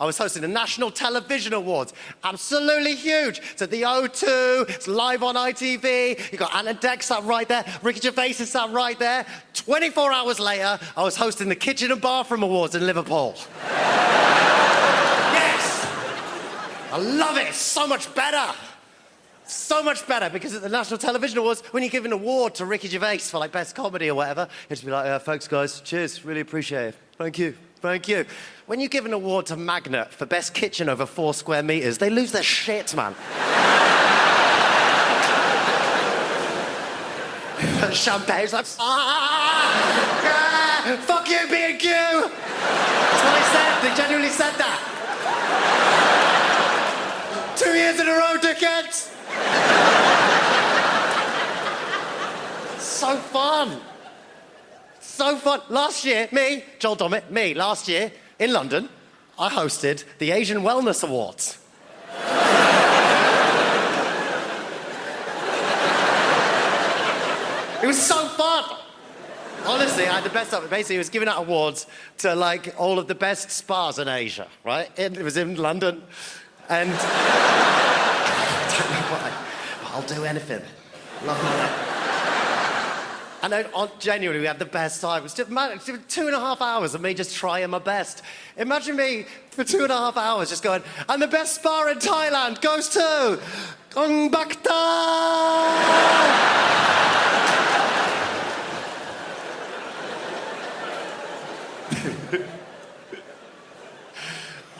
I was hosting the National Television Awards. Absolutely huge. It's at the O2, it's live on ITV. You got Anna Deck sat right there, Ricky Gervais is sat right there. 24 hours later, I was hosting the Kitchen and Bathroom Awards in Liverpool. Yes! I love it, it's so much better. So much better, because at the National Television Awards, when you give an award to Ricky Gervais for like best comedy or whatever, it's be like, thanks guys, cheers, really appreciate it. Thank you, thank you. When you give an award to Magnet for best kitchen over 4 square meters, they lose their shit, man. Champagne's like, fuck you, B&Q! That's what they said, they genuinely said that. 2 years in a row, dickheads! So fun. So fun. Last year, Joel Dommett, last year, in London, I hosted the Asian Wellness Awards. It was so fun. Honestly, I had the best of it. Basically, it was giving out awards to, like, all of the best spas in Asia, right? It was in London, and... I don't know why, but I'll do anything. Love it. And then, genuinely, we had the best time. It was just, man, 2.5 hours of me just trying my best. Imagine me for 2.5 hours just going, and the best spa in Thailand goes to... Gong Bakta!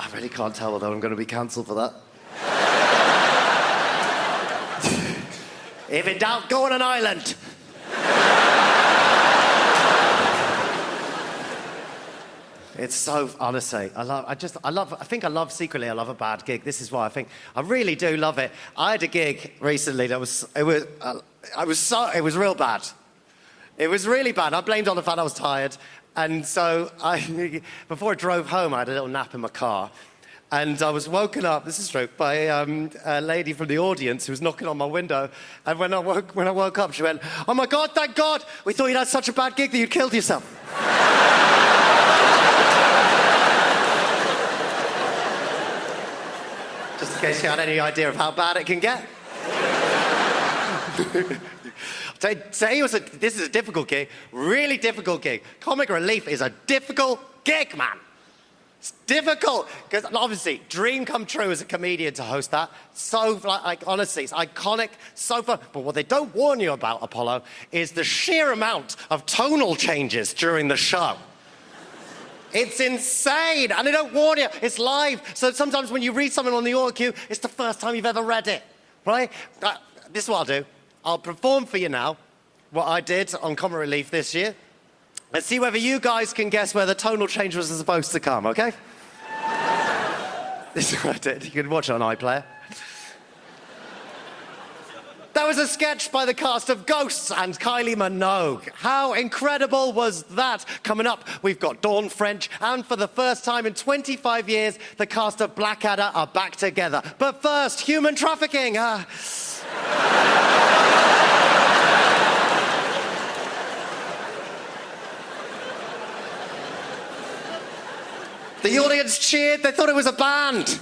I really can't tell whether I'm going to be cancelled for that. If in doubt, go on an island. It's so, honestly, I think I love secretly, I love a bad gig. This is why I think, I really do love it. I had a gig recently that was real bad. It was really bad. I blamed on the fact I was tired. And so before I drove home, I had a little nap in my car. And I was woken up, this is true, by a lady from the audience who was knocking on my window. And when I woke up, she went, "Oh my God, thank God! We thought you'd had such a bad gig that you'd killed yourself." Just in case you had any idea of how bad it can get. This is a difficult gig, really difficult gig. Comic Relief is a difficult gig, man. It's difficult, because obviously, dream come true as a comedian to host that. So, like, honestly, it's iconic, so fun. But what they don't warn you about, Apollo, is the sheer amount of tonal changes during the show. It's insane, and they don't warn you. It's live, so sometimes when you read something on the audio cue, it's the first time you've ever read it, right? This is what I'll do. I'll perform for you now what I did on Comic Relief this year. Let's see whether you guys can guess where the tonal change was supposed to come, okay? This is what I did. You can watch it on iPlayer. That was a sketch by the cast of Ghosts and Kylie Minogue. How incredible was that? Coming up, we've got Dawn French, and for the first time in 25 years, the cast of Blackadder are back together. But first, human trafficking. The audience cheered, they thought it was a band.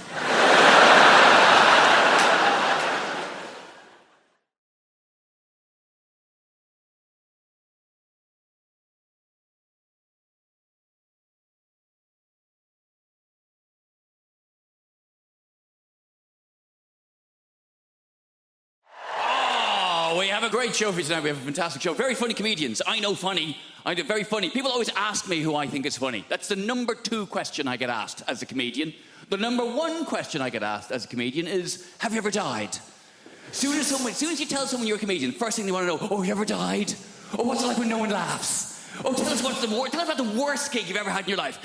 We have a great show for you tonight. We have a fantastic show. Very funny comedians. I know funny. Very funny. People always ask me who I think is funny. That's the number 2 question I get asked as a comedian. The number 1 question I get asked as a comedian is, have you ever died? As soon as you tell someone you're a comedian, first thing they want to know, oh, you ever died? Oh, what's it like when no one laughs? Oh, tell us about the worst gig you've ever had in your life.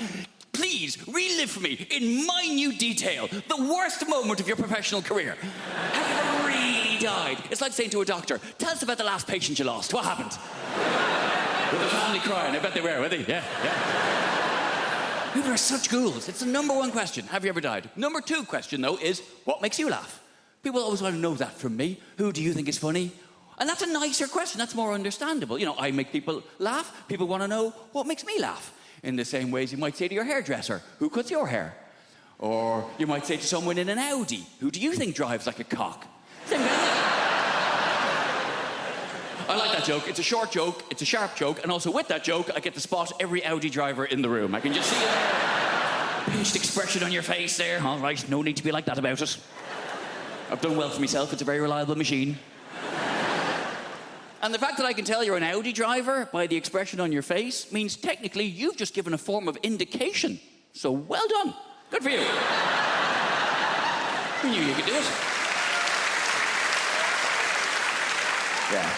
Please, relive for me, in minute detail, the worst moment of your professional career. Have you ever really died? It's like saying to a doctor, tell us about the last patient you lost. What happened? With the family crying. I bet they were they? Yeah. People are such ghouls. It's the number 1 question. Have you ever died? Number 2 question, though, is what makes you laugh? People always want to know that from me. Who do you think is funny? And that's a nicer question. That's more understandable. You know, I make people laugh. People want to know what makes me laugh. In the same ways you might say to your hairdresser, who cuts your hair? Or you might say to someone in an Audi, who do you think drives like a cock? I like that joke. It's a short joke, it's a sharp joke, and also with that joke, I get to spot every Audi driver in the room. I can just see it there. Pinched expression on your face there. All right, no need to be like that about it. I've done well for myself. It's a very reliable machine. And the fact that I can tell you're an Audi driver by the expression on your face means technically you've just given a form of indication. So well done. Good for you. Who knew you could do it? Yeah.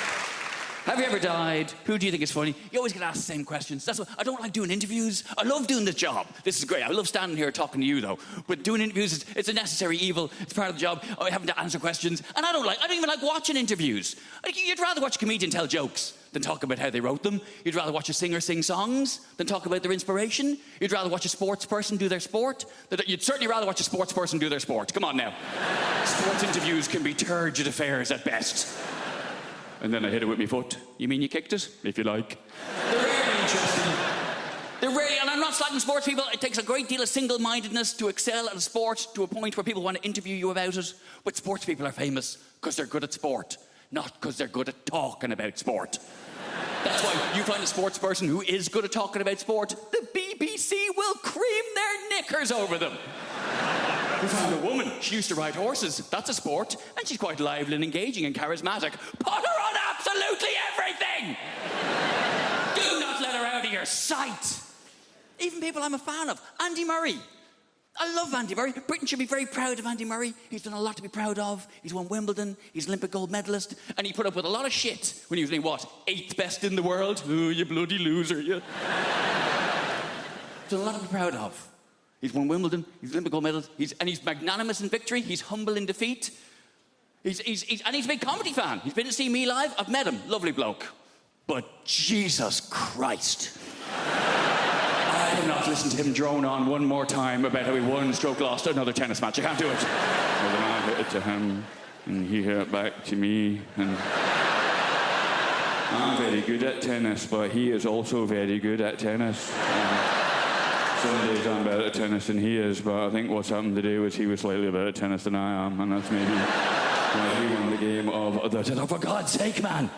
Have you ever died? Who do you think is funny? You always get asked the same questions. That's why I don't like doing interviews. I love doing this job. This is great. I love standing here talking to you, though. But doing interviews, it's a necessary evil. It's part of the job. Having to answer questions. And I don't even like watching interviews. You'd rather watch a comedian tell jokes than talk about how they wrote them. You'd rather watch a singer sing songs than talk about their inspiration. You'd rather watch a sports person do their sport. You'd certainly rather watch a sports person do their sport. Come on now. Sports interviews can be turgid affairs at best. And then I hit it with my foot. You mean you kicked it? If you like. They're really interesting. They're really, and I'm not slagging sports people. It takes a great deal of single-mindedness to excel at a sport to a point where people want to interview you about it. But sports people are famous because they're good at sport, not because they're good at talking about sport. That's why you find a sports person who is good at talking about sport, the BBC will cream their knickers over them. We found a woman. She used to ride horses. That's a sport. And she's quite lively and engaging and charismatic. Put her on absolutely everything! Do not let her out of your sight. Even people I'm a fan of. Andy Murray. I love Andy Murray. Britain should be very proud of Andy Murray. He's done a lot to be proud of. He's won Wimbledon. He's Olympic gold medalist. And he put up with a lot of shit when he was named, 8th best in the world? Oh, you bloody loser, you. He's done a lot to be proud of. He's won Wimbledon, he's Olympic gold medalist, he's magnanimous in victory, he's humble in defeat. And he's a big comedy fan. He's been to see me live, I've met him, lovely bloke. But Jesus Christ. I cannot listen to him drone on one more time about how he won, stroke lost another tennis match. I can't do it. Well, then I hit it to him, and he hit it back to me, and I'm very good at tennis, but he is also very good at tennis. Some days I'm better at tennis than he is, but I think what's happened today was he was slightly better at tennis than I am, and that's maybe why he won the game of the tennis. For God's sake, man!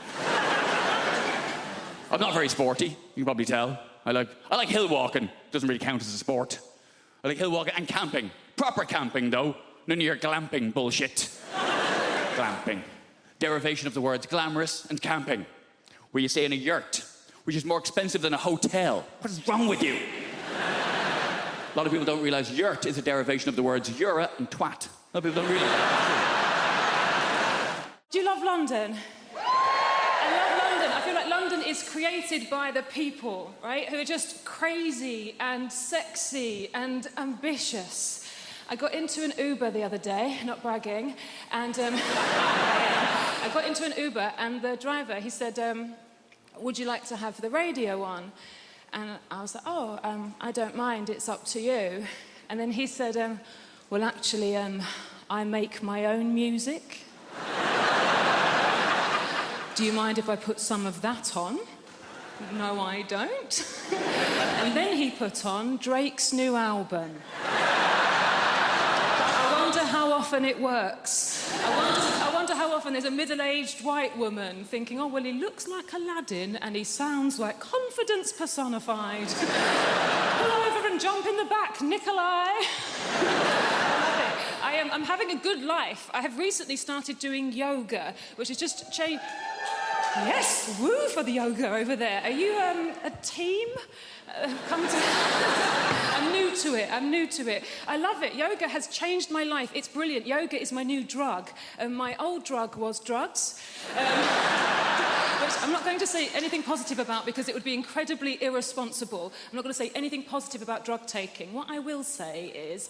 I'm not very sporty, you can probably tell. I like hill walking. Doesn't really count as a sport. I like hill walking and camping. Proper camping, though. None of your glamping bullshit. Glamping. Derivation of the words glamorous and camping, where you stay in a yurt, which is more expensive than a hotel. What is wrong with you? A lot of people don't realise yurt is a derivation of the words eura and twat. A lot of people don't realise that. Do you love London? I love London. I feel like London is created by the people, right? Who are just crazy and sexy and ambitious. I got into an Uber the other day, not bragging, and I got into an Uber and the driver, he said, would you like to have the radio on? And I was like, I don't mind, it's up to you. And then he said, well, actually, I make my own music. Do you mind if I put some of that on? No, I don't. And then he put on Drake's new album. I wonder how often it works. I wonder how often there's a middle-aged white woman thinking, oh, well, he looks like Aladdin and he sounds like confidence personified. Pull over and jump in the back, Nikolai. I'm having a good life. I have recently started doing yoga, which is just change. Yes, woo for the yoga over there. Are you a team? I'm new to it. I love it. Yoga has changed my life. It's brilliant. Yoga is my new drug. My old drug was drugs. Which I'm not going to say anything positive about because it would be incredibly irresponsible. I'm not going to say anything positive about drug taking. What I will say is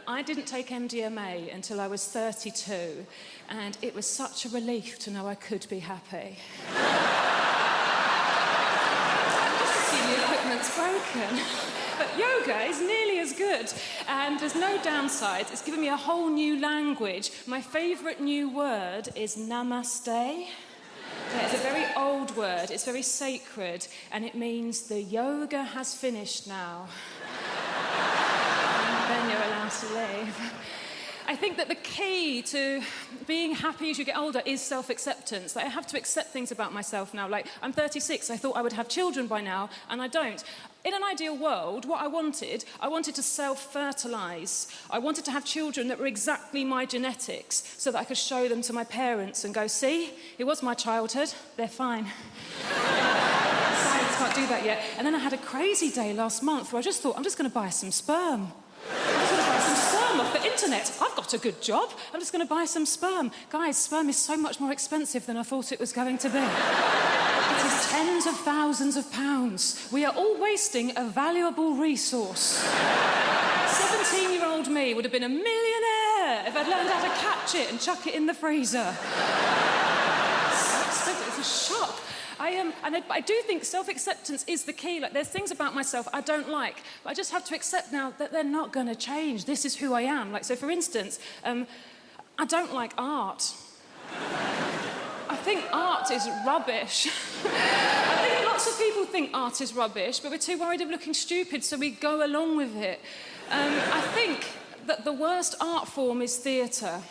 I didn't take MDMA until I was 32, and it was such a relief to know I could be happy. The equipment's broken. But yoga is nearly as good, and there's no downsides. It's given me a whole new language. My favourite new word is namaste. Yeah, it's a very old word, it's very sacred, and it means the yoga has finished now. And then you're allowed to leave. I think that the key to being happy as you get older is self-acceptance. Like, I have to accept things about myself now. Like, I'm 36, I thought I would have children by now, and I don't. In an ideal world, what I wanted to self-fertilise. I wanted to have children that were exactly my genetics so that I could show them to my parents and go, see, it was my childhood, they're fine. Science can't do that yet. And then I had a crazy day last month where I just thought, I'm just going to buy some sperm. I'm just going to buy some sperm off the internet. I've got a good job. I'm just going to buy some sperm. Guys, sperm is so much more expensive than I thought it was going to be. It is tens of thousands of pounds. We are all wasting a valuable resource. 17-year-old me would have been a millionaire if I'd learned how to catch it and chuck it in the freezer. So expensive. It's a shock. I do think self-acceptance is the key. Like, there's things about myself I don't like, but I just have to accept now that they're not going to change. This is who I am. Like, so for instance, I don't like art. I think art is rubbish. I think lots of people think art is rubbish, but we're too worried of looking stupid, so we go along with it. I think that the worst art form is theatre.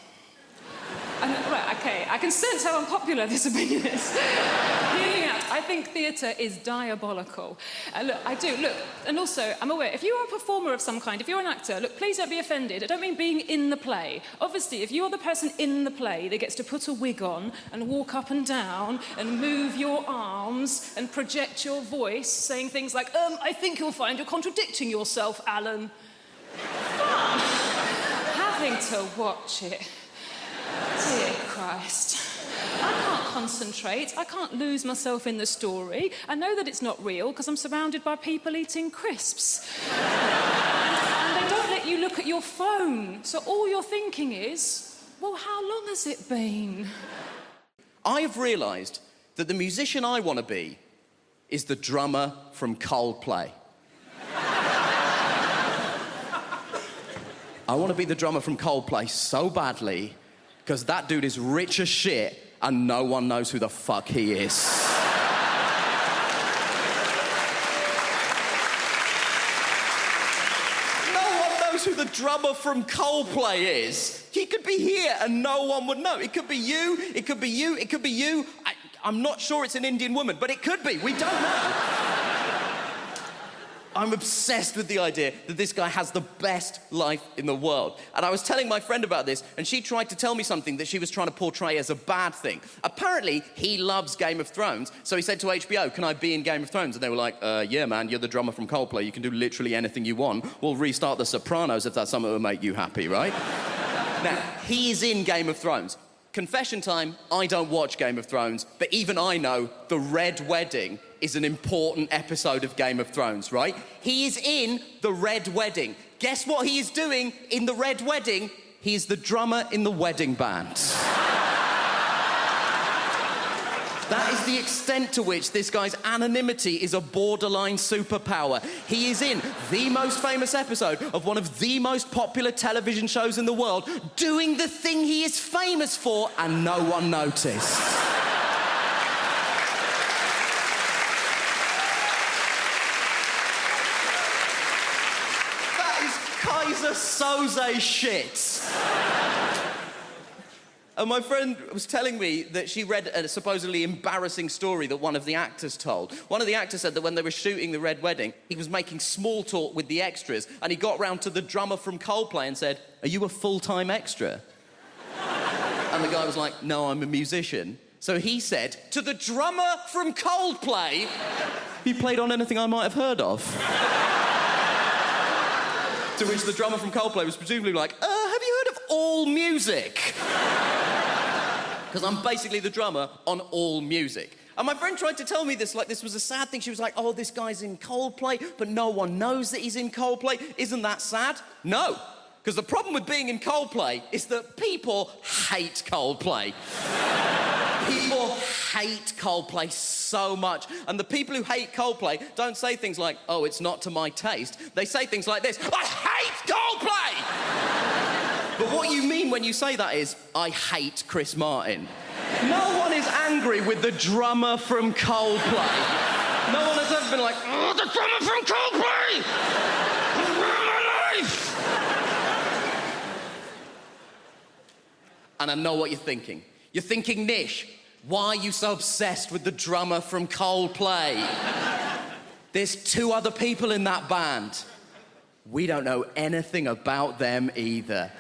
Right, okay, I can sense how unpopular this opinion is. Hear me out. I think theatre is diabolical. Look, I do, look, and also, I'm aware, if you are a performer of some kind, if you're an actor, look, please don't be offended. I don't mean being in the play. Obviously, if you're the person in the play that gets to put a wig on and walk up and down and move your arms and project your voice, saying things like, I think you'll find you're contradicting yourself, Alan. Fun. Having to watch it. Dear Christ. I can't concentrate. I can't lose myself in the story. I know that it's not real because I'm surrounded by people eating crisps. And they don't let you look at your phone. So all you're thinking is, well, how long has it been? I have realised that the musician I want to be is the drummer from Coldplay. I want to be the drummer from Coldplay so badly because that dude is rich as shit and no one knows who the fuck he is. No one knows who the drummer from Coldplay is. He could be here and no one would know. It could be you, it could be you, it could be you. I'm not sure it's an Indian woman, but it could be. We don't know. I'm obsessed with the idea that this guy has the best life in the world. And I was telling my friend about this, and she tried to tell me something that she was trying to portray as a bad thing. Apparently, he loves Game of Thrones, so he said to HBO, can I be in Game of Thrones? And they were like, yeah, man, you're the drummer from Coldplay. You can do literally anything you want. We'll restart The Sopranos if that's something that will make you happy, right? Now, he is in Game of Thrones. Confession time, I don't watch Game of Thrones, but even I know the Red Wedding is an important episode of Game of Thrones, right? He is in the Red Wedding. Guess what he is doing in the Red Wedding? He is the drummer in the wedding band. That is the extent to which this guy's anonymity is a borderline superpower. He is in the most famous episode of one of the most popular television shows in the world, doing the thing he is famous for, and no one noticed. Kaiser Soze shit. And my friend was telling me that she read a supposedly embarrassing story that one of the actors told. One of the actors said that when they were shooting the Red Wedding, he was making small talk with the extras, and he got round to the drummer from Coldplay and said, "Are you a full-time extra?" And the guy was like, "No, I'm a musician." So he said, to the drummer from Coldplay, "Have you played on anything I might have heard of?" To which the drummer from Coldplay was presumably like, have you heard of All Music? Because I'm basically the drummer on All Music. And my friend tried to tell me this like this was a sad thing. She was like, oh, this guy's in Coldplay, but no one knows that he's in Coldplay. Isn't that sad? No. Because the problem with being in Coldplay is that people hate Coldplay. People hate Coldplay so much. And the people who hate Coldplay don't say things like, oh, it's not to my taste. They say things like this, I hate Coldplay! But what you mean when you say that is, I hate Chris Martin. No one is angry with the drummer from Coldplay. No one has ever been like, oh, the drummer from Coldplay! He ruined my life! and I know what you're thinking. You're thinking, Nish, why are you so obsessed with the drummer from Coldplay? There's 2 other people in that band. We don't know anything about them either.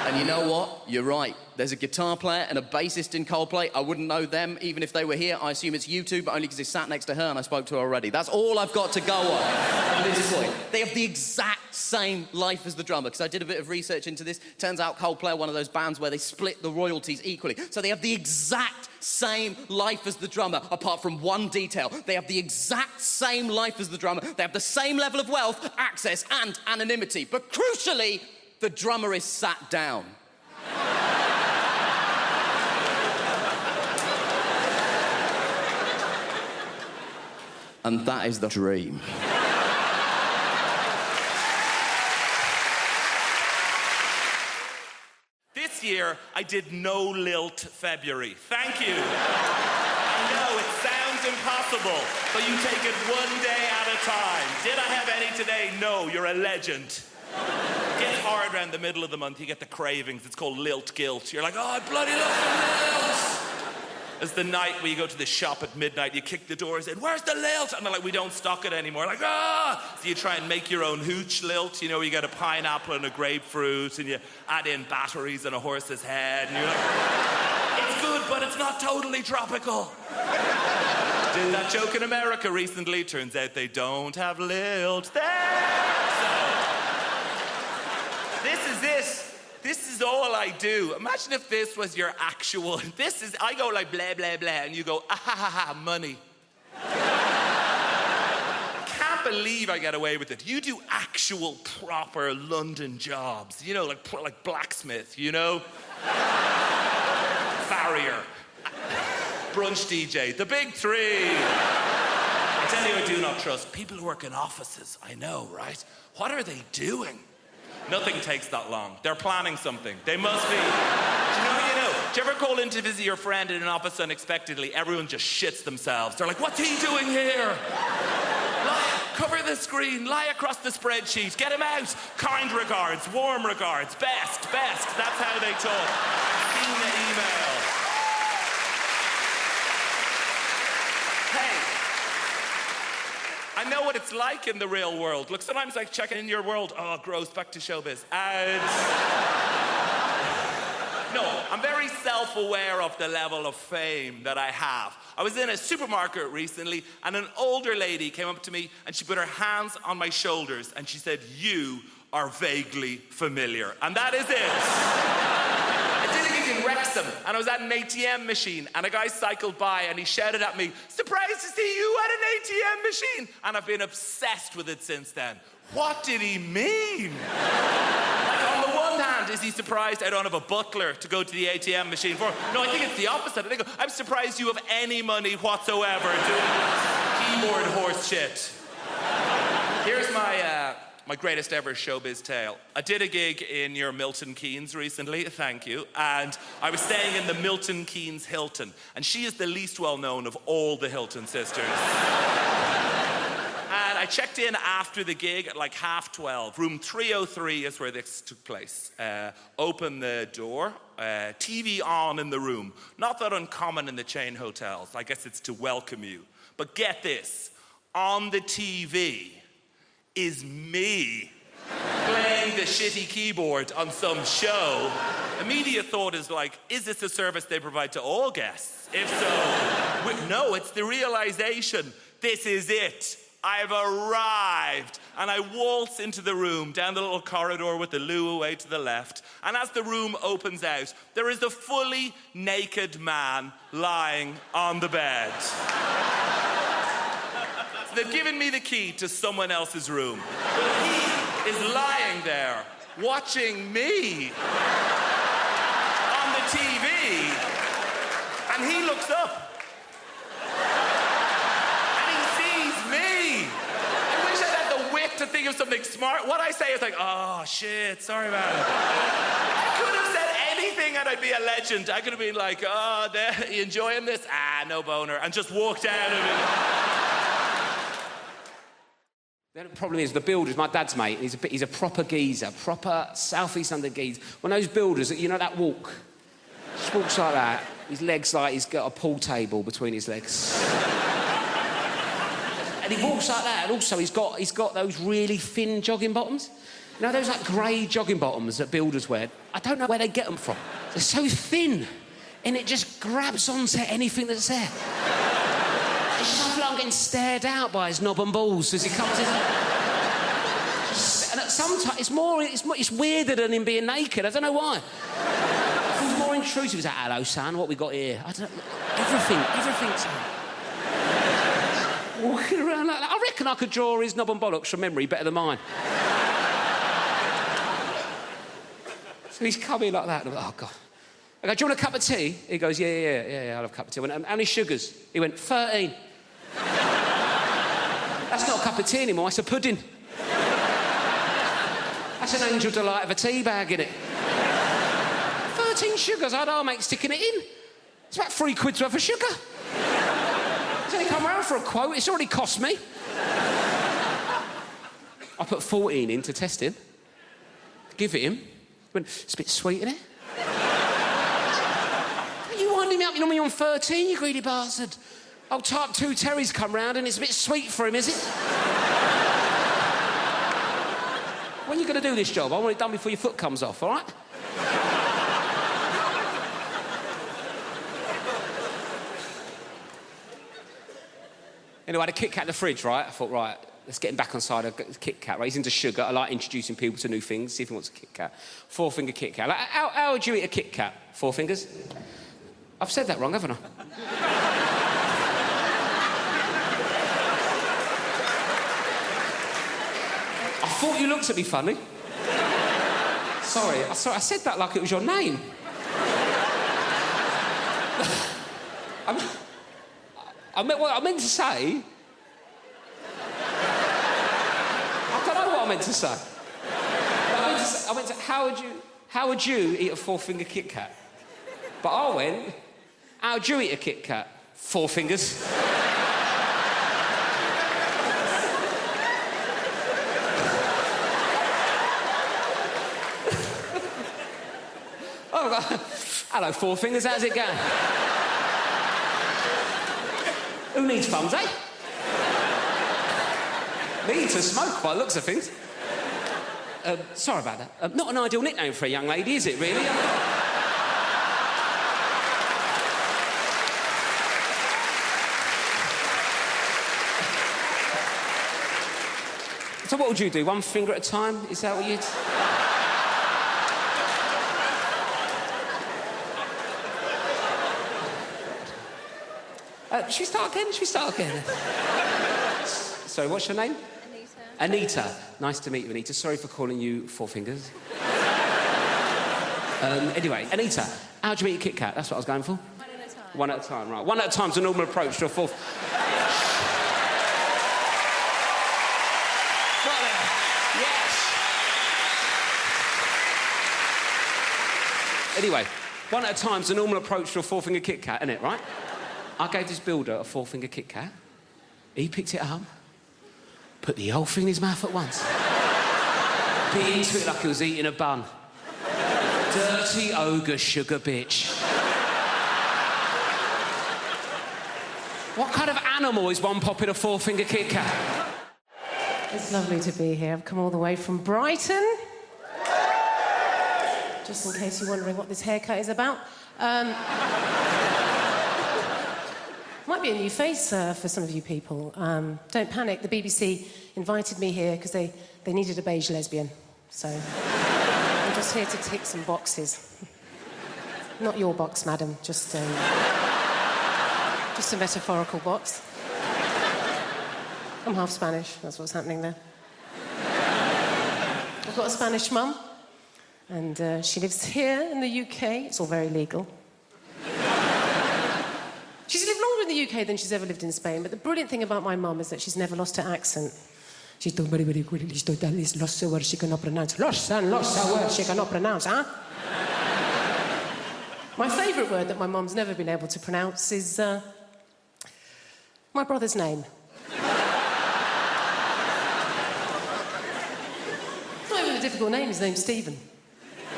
And you know what? You're right. There's a guitar player and a bassist in Coldplay. I wouldn't know them even if they were here. I assume it's you two, but only because they sat next to her and I spoke to her already. That's all I've got to go on at this point. They have the exact same life as the drummer, because I did a bit of research into this. Turns out Coldplay are one of those bands where they split the royalties equally. So they have the exact same life as the drummer, apart from one detail. They have the exact same life as the drummer. They have the same level of wealth, access, and anonymity. But crucially, the drummer is sat down. And that is the dream. This year, I did no lilt February. Thank you. I know it sounds impossible, but you take it one day at a time. Did I have any today? No, you're a legend. It gets hard around the middle of the month, you get the cravings. It's called lilt guilt. You're like, oh, I bloody love some lilt. As the night where you go to the shop at midnight, you kick the doors in, where's the lilt? And they're like, we don't stock it anymore. Like, ah! So you try and make your own hooch lilt, you know, where you get a pineapple and a grapefruit, and you add in batteries and a horse's head, and you're like, it's good, but it's not totally tropical. Did that joke in America recently. Turns out they don't have lilt there. So, this is it. This is all I do. Imagine if this was your actual... I go like blah, blah, blah, and you go, ah, ha, ha, ha, money. Can't believe I get away with it. You do actual, proper London jobs. You know, like blacksmith, you know? Farrier. Brunch DJ. The big 3. I tell you, I do not trust people who work in offices. I know, right? What are they doing? Nothing takes that long. They're planning something. They must be. Do you know? Do you ever call in to visit your friend in an office unexpectedly? Everyone just shits themselves. They're like, what's he doing here? Cover the screen, lie across the spreadsheet, get him out. Kind regards, warm regards, best. That's how they talk. In the email. Hey. I know what it's like in the real world. Look, sometimes I check in your world. Oh, gross, back to showbiz. And... no, I'm very self-aware of the level of fame that I have. I was in a supermarket recently, and an older lady came up to me, and she put her hands on my shoulders, and she said, you are vaguely familiar. And that is it. I did a gig in Wrexham, and I was at an ATM machine, and a guy cycled by, and he shouted at me, surprised to see you at an ATM machine. And I've been obsessed with it since then. What did he mean? Like, on the one hand, is he surprised I don't have a butler to go to the ATM machine for? No, I think it's the opposite. I think I'm surprised you have any money whatsoever doing keyboard horse shit. Here's my greatest ever showbiz tale. I did a gig in your Milton Keynes recently, thank you, and I was staying in the Milton Keynes Hilton, and she is the least well-known of all the Hilton sisters. And I checked in after the gig at like 12:30. Room 303 is where this took place. Open the door, TV on in the room. Not that uncommon in the chain hotels. I guess it's to welcome you. But get this, on the TV is me playing the shitty keyboard on some show. Immediate thought is like, is this a service they provide to all guests? If so, no, it's the realization, this is it. I've arrived. And I waltz into the room, down the little corridor with the loo away to the left. And as the room opens out, there is a fully naked man lying on the bed. So they've given me the key to someone else's room. But he is lying there, watching me on the TV. And he looks up. To think of something smart. What I say is like, oh shit, sorry man. I could have said anything and I'd be a legend. I could have been like, oh, you enjoying this? Ah, no boner. And just walked out of it. The problem is the builders, my dad's mate, he's a proper geezer, proper South East London geezer. One of those builders, you know that walk? Just walks like that. His legs like he's got a pool table between his legs. And he walks like that, and also he's got those really thin jogging bottoms. You know those like grey jogging bottoms that builders wear? I don't know where they get them from. They're so thin, and it just grabs onto anything that's there. It's just I feel like I'm getting stared out by his knob and balls as he comes in. And sometimes it's weirder than him being naked. I don't know why. It feels more intrusive. He's like, hello, son, what we got here? I don't know. Everything's... Walking around like that. I reckon I could draw his knob and bollocks from memory better than mine. So he's coming like that. And I'm like, oh, God. I go, do you want a cup of tea? He goes, yeah, I'll have a cup of tea. I went, how many sugars? He went, 13. That's not a cup of tea anymore, it's a pudding. That's an Angel Delight of a tea bag, innit? 13 sugars, I'll make sticking it in. It's about £3 worth of sugar. He's only come round for a quote, it's already cost me. I put 14 in to test him. Give it him. He went, it's a bit sweet, innit? You winding me up, you're on 13, you greedy bastard. Oh, type 2 Terry's come round and it's a bit sweet for him, is it? When are you going to do this job? I want it done before your foot comes off, all right? Anyway, I had a Kit Kat in the fridge, right? I thought, right, let's get him back on side of Kit Kat, right? He's into sugar. I like introducing people to new things, see if he wants a Kit Kat. 4-finger Kit Kat. Like, how would you eat a Kit Kat? 4 fingers? I've said that wrong, haven't I? I thought you looked at me funny. Sorry, I said that like it was your name. I meant to say... I don't know what I meant to say. I meant to how would you eat a 4-finger Kit Kat? But I went, how'd you eat a Kit Kat? 4 fingers. Oh, hello, 4 fingers, how's it going? Who needs thumbs, eh? Me to smoke by the looks of things. Sorry about that. Not an ideal nickname for a young lady, is it, really? So what would you do? 1 finger at a time? Is that what you'd... Should we start again? Sorry, what's your name? Anita. Nice to meet you, Anita. Sorry for calling you 4 fingers. Anyway, Anita, how'd you eat a Kit Kat? That's what I was going for. 1 at a time. 1 at a time, right. 1 at a time's a normal approach to a 4th. Yes. Anyway, 1 at a time's a normal approach to a 4-finger Kit Kat, isn't it, right? I gave this builder a 4-finger Kit Kat. He picked it up, put the whole thing in his mouth at once. Bit into it like he was eating a bun. Dirty ogre sugar bitch. What kind of animal is one popping a 4-finger Kit Kat? It's lovely to be here. I've come all the way from Brighton. Just in case you're wondering what this haircut is about. Might be a new face for some of you people. Don't panic, the BBC invited me here because they needed a beige lesbian. So I'm just here to tick some boxes. Not your box, madam, just a metaphorical box. I'm half Spanish, that's what's happening there. I've got a Spanish mum, and she lives here in the UK. It's all very legal. She's lived longer in the UK than she's ever lived in Spain, but the brilliant thing about my mum is that she's never lost her accent. She's done very, very quickly. She's lost her words she cannot pronounce. Lost her words she cannot pronounce, huh? My favourite word that my mum's never been able to pronounce is my brother's name. difficult name. His name's Stephen.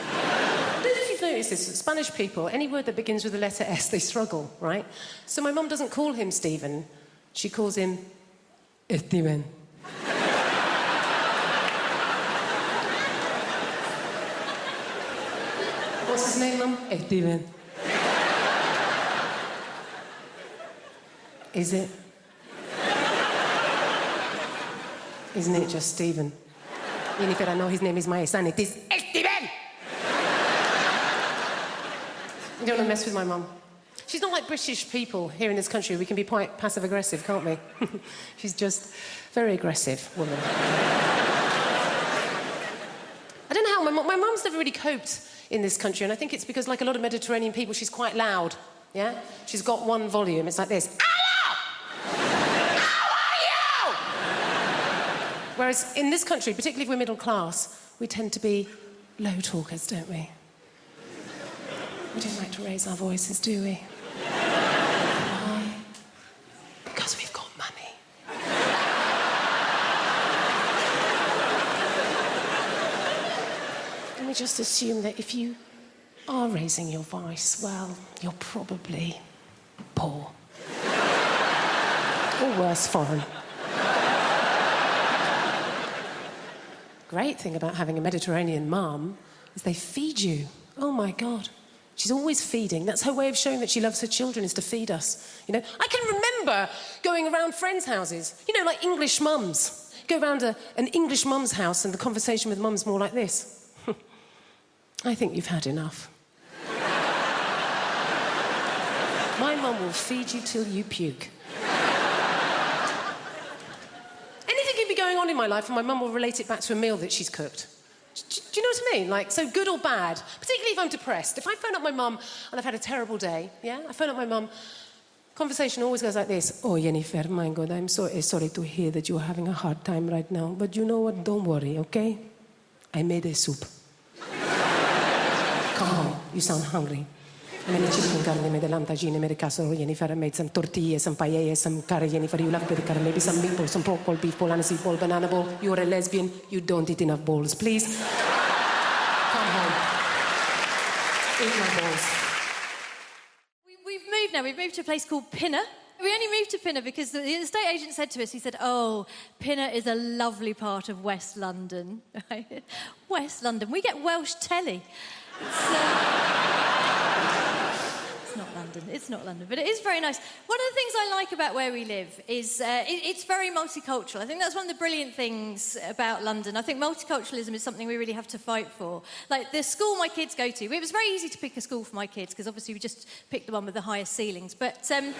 I don't know if you've noticed this. Spanish people, any word that begins with the letter S, they struggle, right? So my mum doesn't call him Stephen. She calls him Steven. What's his name, Mum? Steven. Is it? Isn't it just Stephen? Jennifer, I know his name is my son. It is Steven! You don't want to mess with my mum. She's not like British people here in this country. We can be quite passive-aggressive, can't we? She's just very aggressive woman. I don't know how. My mum's never really coped in this country, and I think it's because, like a lot of Mediterranean people, she's quite loud, yeah? She's got one volume. It's like this. Whereas in this country, particularly if we're middle class, we tend to be low talkers, don't we? We don't like to raise our voices, do we? Why? Because we've got money. And we just assume that if you are raising your voice, well, you're probably poor. Or worse, foreign. Great thing about having a Mediterranean mum is they feed you. Oh, my God. She's always feeding. That's her way of showing that she loves her children, is to feed us. You know, I can remember going around friends' houses, you know, like English mums. Go around an English mum's house and the conversation with mum's more like this. I think you've had enough. My mum will feed you till you puke. Going on in my life, and my mum will relate it back to a meal that she's cooked. Do you know what I mean? Like, so good or bad, particularly if I'm depressed. If I phone up my mum and I've had a terrible day, yeah? I phone up my mum, conversation always goes like this. Oh, Jennifer, my God, I'm so sorry to hear that you're having a hard time right now. But you know what? Don't worry, okay? I made a soup. Come home. You sound hungry. I made a chicken curry, I made a lamb tagine, I made a casserole, Jennifer. I made some tortillas, some paellas, some curry, Jennifer. You love the curry, maybe some meatballs, some pork ball, beef ball, aniseed ball, banana ball. You're a lesbian. You don't eat enough balls. Please, come home. Eat my balls. We've moved now. We've moved to a place called Pinner. We only moved to Pinner because the estate agent said to us, he said, oh, Pinner is a lovely part of West London. West London. We get Welsh telly. It's not London, but it is very nice. One of the things I like about where we live is it's very multicultural. I think that's one of the brilliant things about London. I think multiculturalism is something we really have to fight for. Like the school my kids go to, it was very easy to pick a school for my kids because obviously we just picked the one with the highest ceilings. But the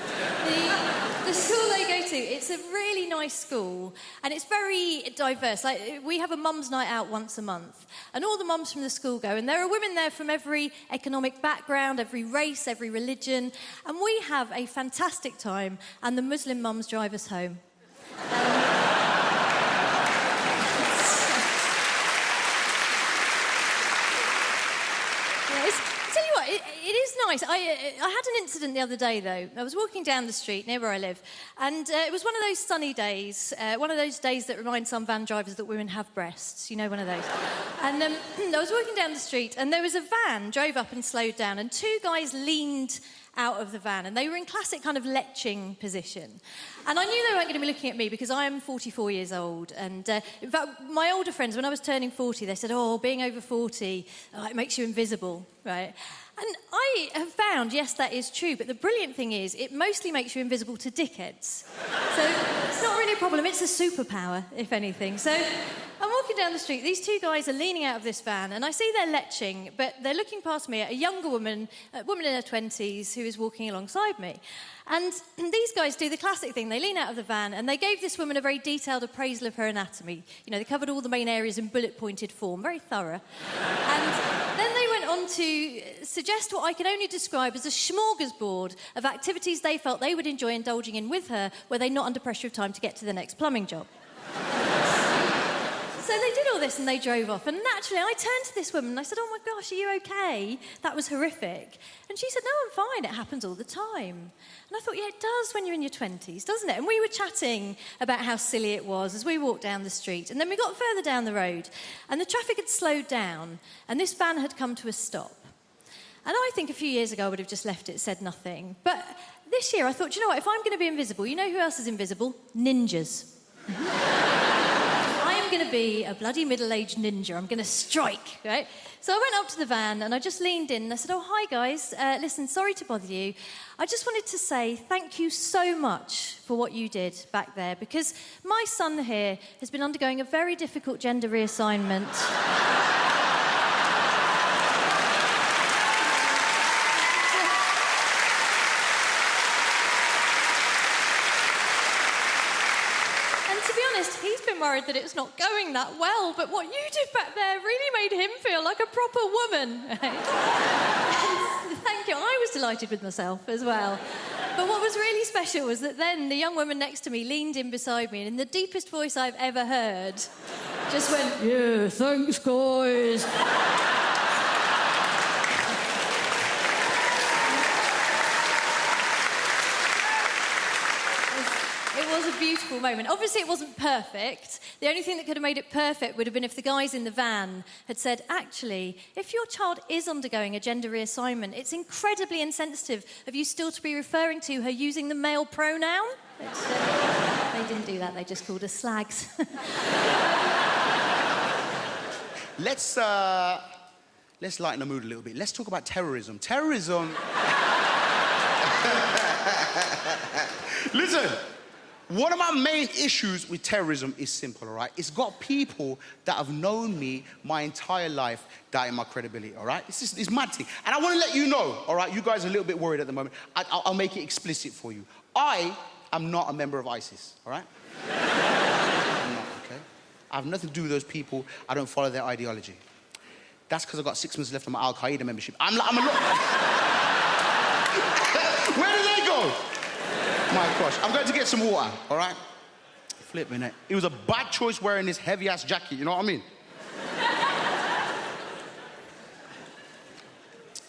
school they go to, it's a really nice school and it's very diverse. Like we have a mum's night out once a month and all the mums from the school go and there are women there from every economic background, every race, every religion. And we have a fantastic time, and the Muslim mums drive us home. Tell you what, it is nice. I had an incident the other day, though. I was walking down the street near where I live, and it was one of those sunny days, one of those days that remind some van drivers that women have breasts. You know, one of those. And I was walking down the street, and there was a van drove up and slowed down, and two guys leaned out of the van, and they were in classic kind of leching position. And I knew they weren't going to be looking at me because I am 44 years old. And in fact, my older friends, when I was turning 40, they said, oh, being over 40, it makes you invisible, right? And I have found, yes, that is true, but the brilliant thing is it mostly makes you invisible to dickheads. So it's not really a problem, it's a superpower, if anything. So I'm walking down the street, these two guys are leaning out of this van, and I see they're leching, but they're looking past me at a younger woman, a woman in her 20s, who is walking alongside me. And these guys do the classic thing. They lean out of the van and they gave this woman a very detailed appraisal of her anatomy. You know, they covered all the main areas in bullet-pointed form, very thorough. And then they went on to suggest what I can only describe as a smorgasbord of activities they felt they would enjoy indulging in with her were they not under pressure of time to get to the next plumbing job. So they did all this and they drove off. And naturally, I turned to this woman and I said, oh my gosh, are you okay? That was horrific. And she said, no, I'm fine. It happens all the time. And I thought, yeah, it does when you're in your 20s, doesn't it? And we were chatting about how silly it was as we walked down the street. And then we got further down the road and the traffic had slowed down and this van had come to a stop. And I think a few years ago I would have just left it, said nothing. But this year I thought, you know what, if I'm going to be invisible, you know who else is invisible? Ninjas. I am going to be a bloody middle-aged ninja. I'm going to strike, right? So I went up to the van and I just leaned in and I said, oh, hi, guys. Listen, sorry to bother you. I just wanted to say thank you so much for what you did back there because my son here has been undergoing a very difficult gender reassignment. He's been worried that it's not going that well, but what you did back there really made him feel like a proper woman. Thank you. I was delighted with myself as well. But what was really special was that then the young woman next to me leaned in beside me and in the deepest voice I've ever heard, just went, yeah, thanks, guys. It was a beautiful moment. Obviously, it wasn't perfect. The only thing that could have made it perfect would have been if the guys in the van had said, actually, if your child is undergoing a gender reassignment, it's incredibly insensitive of you still to be referring to her using the male pronoun. They didn't do that. They just called us slags. Let's lighten the mood a little bit. Let's talk about terrorism. Terrorism... Listen. One of my main issues with terrorism is simple, all right? It's got people that have known me my entire life doubting my credibility, all right? It's mad thing. And I want to let you know, all right? You guys are a little bit worried at the moment. I'll make it explicit for you. I am not a member of ISIS, all right? I'm not, okay? I have nothing to do with those people. I don't follow their ideology. That's because I've got 6 months left on my Al-Qaeda membership. I'm a lot... Where did they go? My gosh, I'm going to get some water, all right? Flipping it. It was a bad choice wearing this heavy-ass jacket, you know what I mean?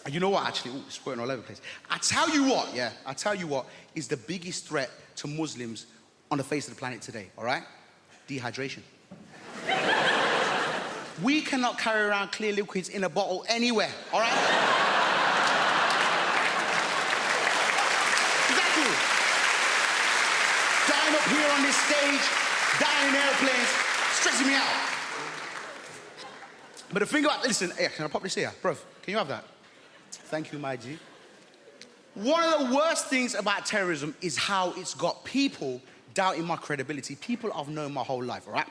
And you know what, actually? Ooh, it's squirting all over the place. I tell you what is the biggest threat to Muslims on the face of the planet today, all right? Dehydration. We cannot carry around clear liquids in a bottle anywhere, all right? Dying up here on this stage, dying in airplanes, stressing me out. But the thing about, listen, hey, can I pop this here? Bro, can you have that? Thank you, my G. One of the worst things about terrorism is how it's got people doubting my credibility. People I've known my whole life, all right?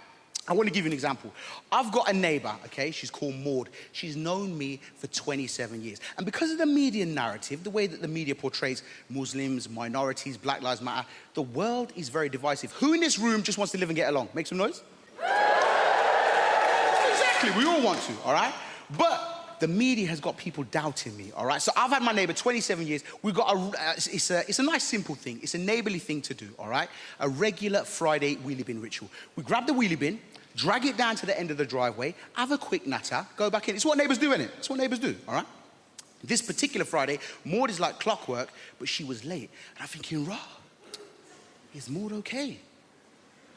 I want to give you an example. I've got a neighbor, okay? She's called Maud. She's known me for 27 years. And because of the media narrative, the way that the media portrays Muslims, minorities, Black Lives Matter, the world is very divisive. Who in this room just wants to live and get along? Make some noise. Exactly, we all want to, all right? But the media has got people doubting me, all right? So I've had my neighbor 27 years. We've got it's a nice, simple thing. It's a neighborly thing to do, all right? A regular Friday wheelie bin ritual. We grab the wheelie bin, drag it down to the end of the driveway, have a quick natter, go back in. It's what neighbors do, innit? It's what neighbors do, all right? This particular Friday, Maud is like clockwork, but she was late. And I'm thinking, rah, is Maud okay?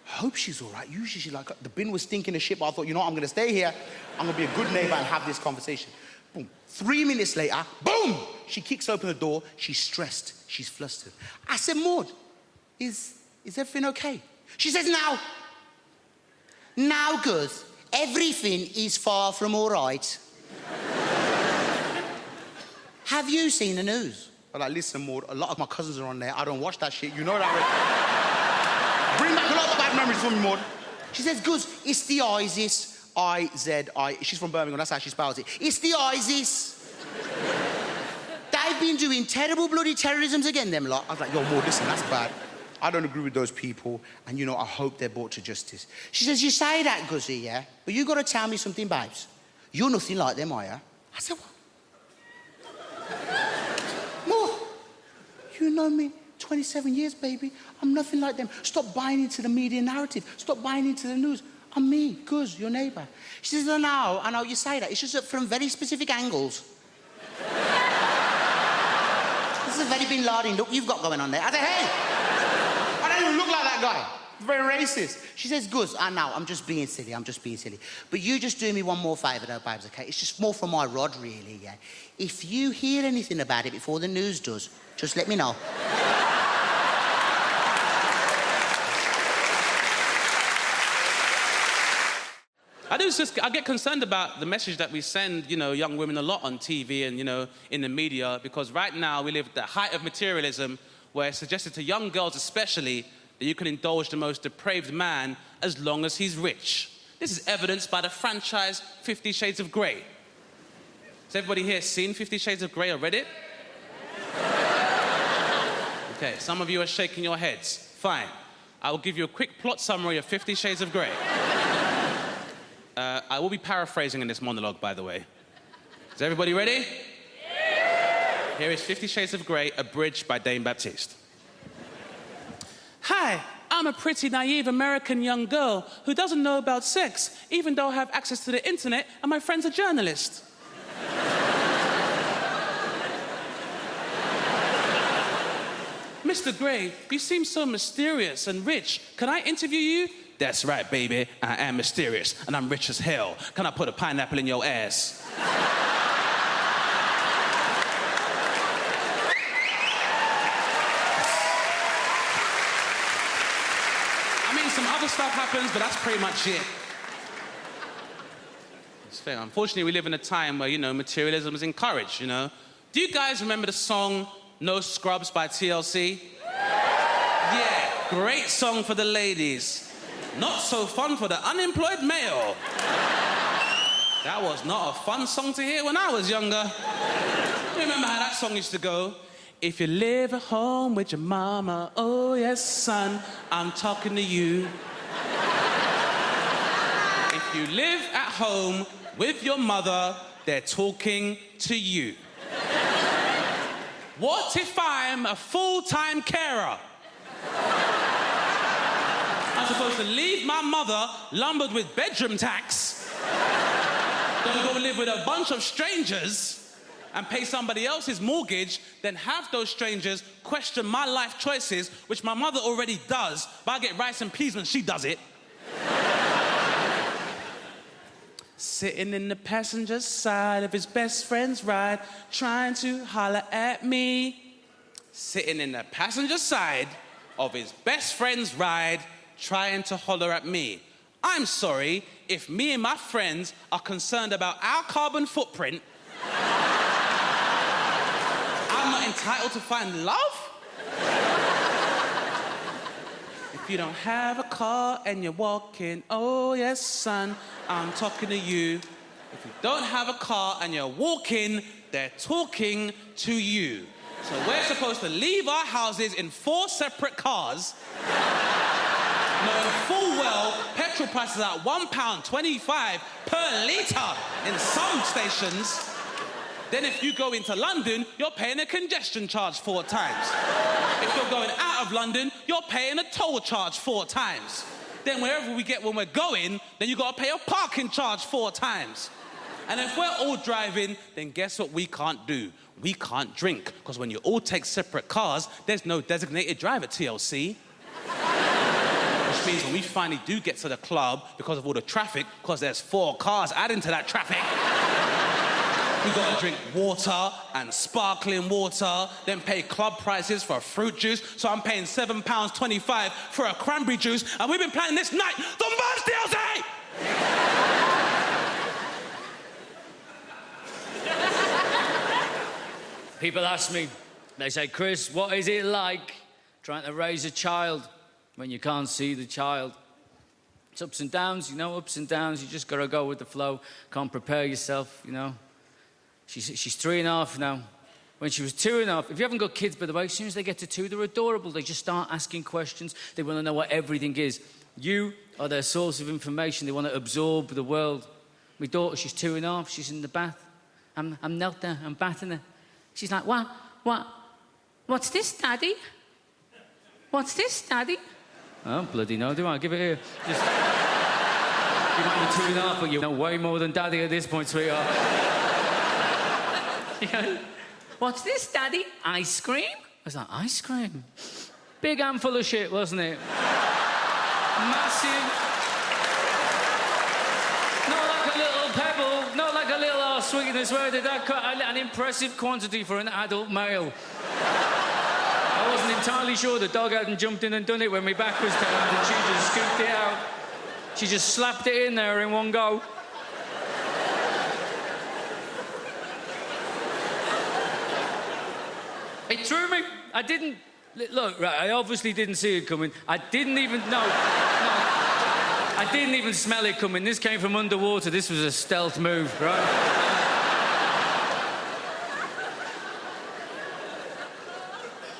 I hope she's all right. Usually she's like, the bin was stinking of shit, but I thought, you know what, I'm going to stay here. I'm going to be a good neighbor and have this conversation. Boom. 3 minutes later, boom! She kicks open the door. She's stressed. She's flustered. I said, Maud, is everything okay? She says, now, Gus, everything is far from all right. Have you seen the news? I'm like, listen, Maud, a lot of my cousins are on there. I don't watch that shit. You know that. Bring back a lot of bad memories for me, Maud. She says, Gus, it's the ISIS. I-Z-I. She's from Birmingham. That's how she spells it. It's the ISIS. They've been doing terrible bloody terrorisms again, them lot. I was like, yo, Maud, listen, that's bad. I don't agree with those people, and, you know, I hope they're brought to justice. She says, you say that, Guzzy, yeah? But you got to tell me something, babes. You're nothing like them, are you? I said, what? Maud, you know me 27 years, baby. I'm nothing like them. Stop buying into the media narrative. Stop buying into the news. I'm me, Guz, your neighbour. She says, I know you say that. It's just that from very specific angles. This is a very Bin Laden look you've got going on there. I say, hey, I don't even look like that guy. Very racist. She says, Guz, I know, I'm just being silly. But you just do me one more favour though, babes, okay? It's just more for my rod, really, yeah? If you hear anything about it before the news does, just let me know. I get concerned about the message that we send, young women a lot on TV and, in the media, because right now we live at the height of materialism, where it's suggested to young girls especially that you can indulge the most depraved man as long as he's rich. This is evidenced by the franchise 50 Shades of Grey. Has everybody here seen 50 Shades of Grey or read it? Okay, some of you are shaking your heads. Fine. I will give you a quick plot summary of 50 Shades of Grey. I will be paraphrasing in this monologue, by the way. Is everybody ready? Yeah! Here is 50 Shades of Grey, abridged by Dame Baptiste. Hi, I'm a pretty naive American young girl who doesn't know about sex, even though I have access to the internet and my friend's a journalist. Mr. Grey, you seem so mysterious and rich. Can I interview you? That's right, baby. I am mysterious, and I'm rich as hell. Can I put a pineapple in your ass? I mean, some other stuff happens, but that's pretty much it. It's fair. Unfortunately, we live in a time where, materialism is encouraged, Do you guys remember the song No Scrubs by TLC? Yeah, great song for the ladies. Not so fun for the unemployed male. That was not a fun song to hear when I was younger. Remember how that song used to go? If you live at home with your mama, oh yes, son, I'm talking to you. If you live at home with your mother, they're talking to you. What if I'm a full-time carer? I'm supposed to leave my mother lumbered with bedroom tax, then go live with a bunch of strangers and pay somebody else's mortgage, then have those strangers question my life choices, which my mother already does, but I get rice and peas when she does it. Sitting in the passenger side of his best friend's ride, trying to holler at me. Sitting in the passenger side of his best friend's ride, trying to holler at me. I'm sorry, if me and my friends are concerned about our carbon footprint, I'm not entitled to find love? If you don't have a car and you're walking, oh yes, son, I'm talking to you. If you don't have a car and you're walking, they're talking to you. So we're supposed to leave our houses in 4 separate cars, knowing full well petrol prices are at £1.25 per litre in some stations. Then if you go into London, you're paying a congestion charge 4 times. If you're going out of London, you're paying a toll charge 4 times. Then wherever we get when we're going, then you gotta pay a parking charge 4 times. And if we're all driving, then guess what we can't do? We can't drink, because when you all take separate cars, there's no designated driver, TLC. Which means when we finally do get to the club, because of all the traffic, because there's 4 cars adding to that traffic, we gotta drink water and sparkling water, then pay club prices for fruit juice, so I'm paying £7.25 for a cranberry juice, and we've been planning this night. The most TLC! People ask me, they say, Chris, what is it like trying to raise a child when you can't see the child? It's ups and downs, ups and downs. You just got to go with the flow. Can't prepare yourself, She's 3.5 now. When she was 2.5, if you haven't got kids, by the way, as soon as they get to 2, they're adorable. They just start asking questions. They want to know what everything is. You are their source of information. They want to absorb the world. My daughter, she's 2.5. She's in the bath. I'm knelt there. I'm bathing her. She's like, what's this, Daddy? What's this, Daddy? Oh, bloody no, do I? Give it here. You might be 2.5, but you know way more than Daddy at this point, sweetheart. You go, what's this, Daddy? Ice cream? I was like, ice cream? Big handful of shit, wasn't it? Massive. Not like a little pebble, not like a little arse sweetness. Where did that cut? An impressive quantity for an adult male. I wasn't entirely sure the dog hadn't jumped in and done it when my back was turned and she just scooped it out. She just slapped it in there in one go. It threw me. I didn't... Look, right, I obviously didn't see it coming. I didn't even... No. I didn't even smell it coming. This came from underwater. This was a stealth move, right?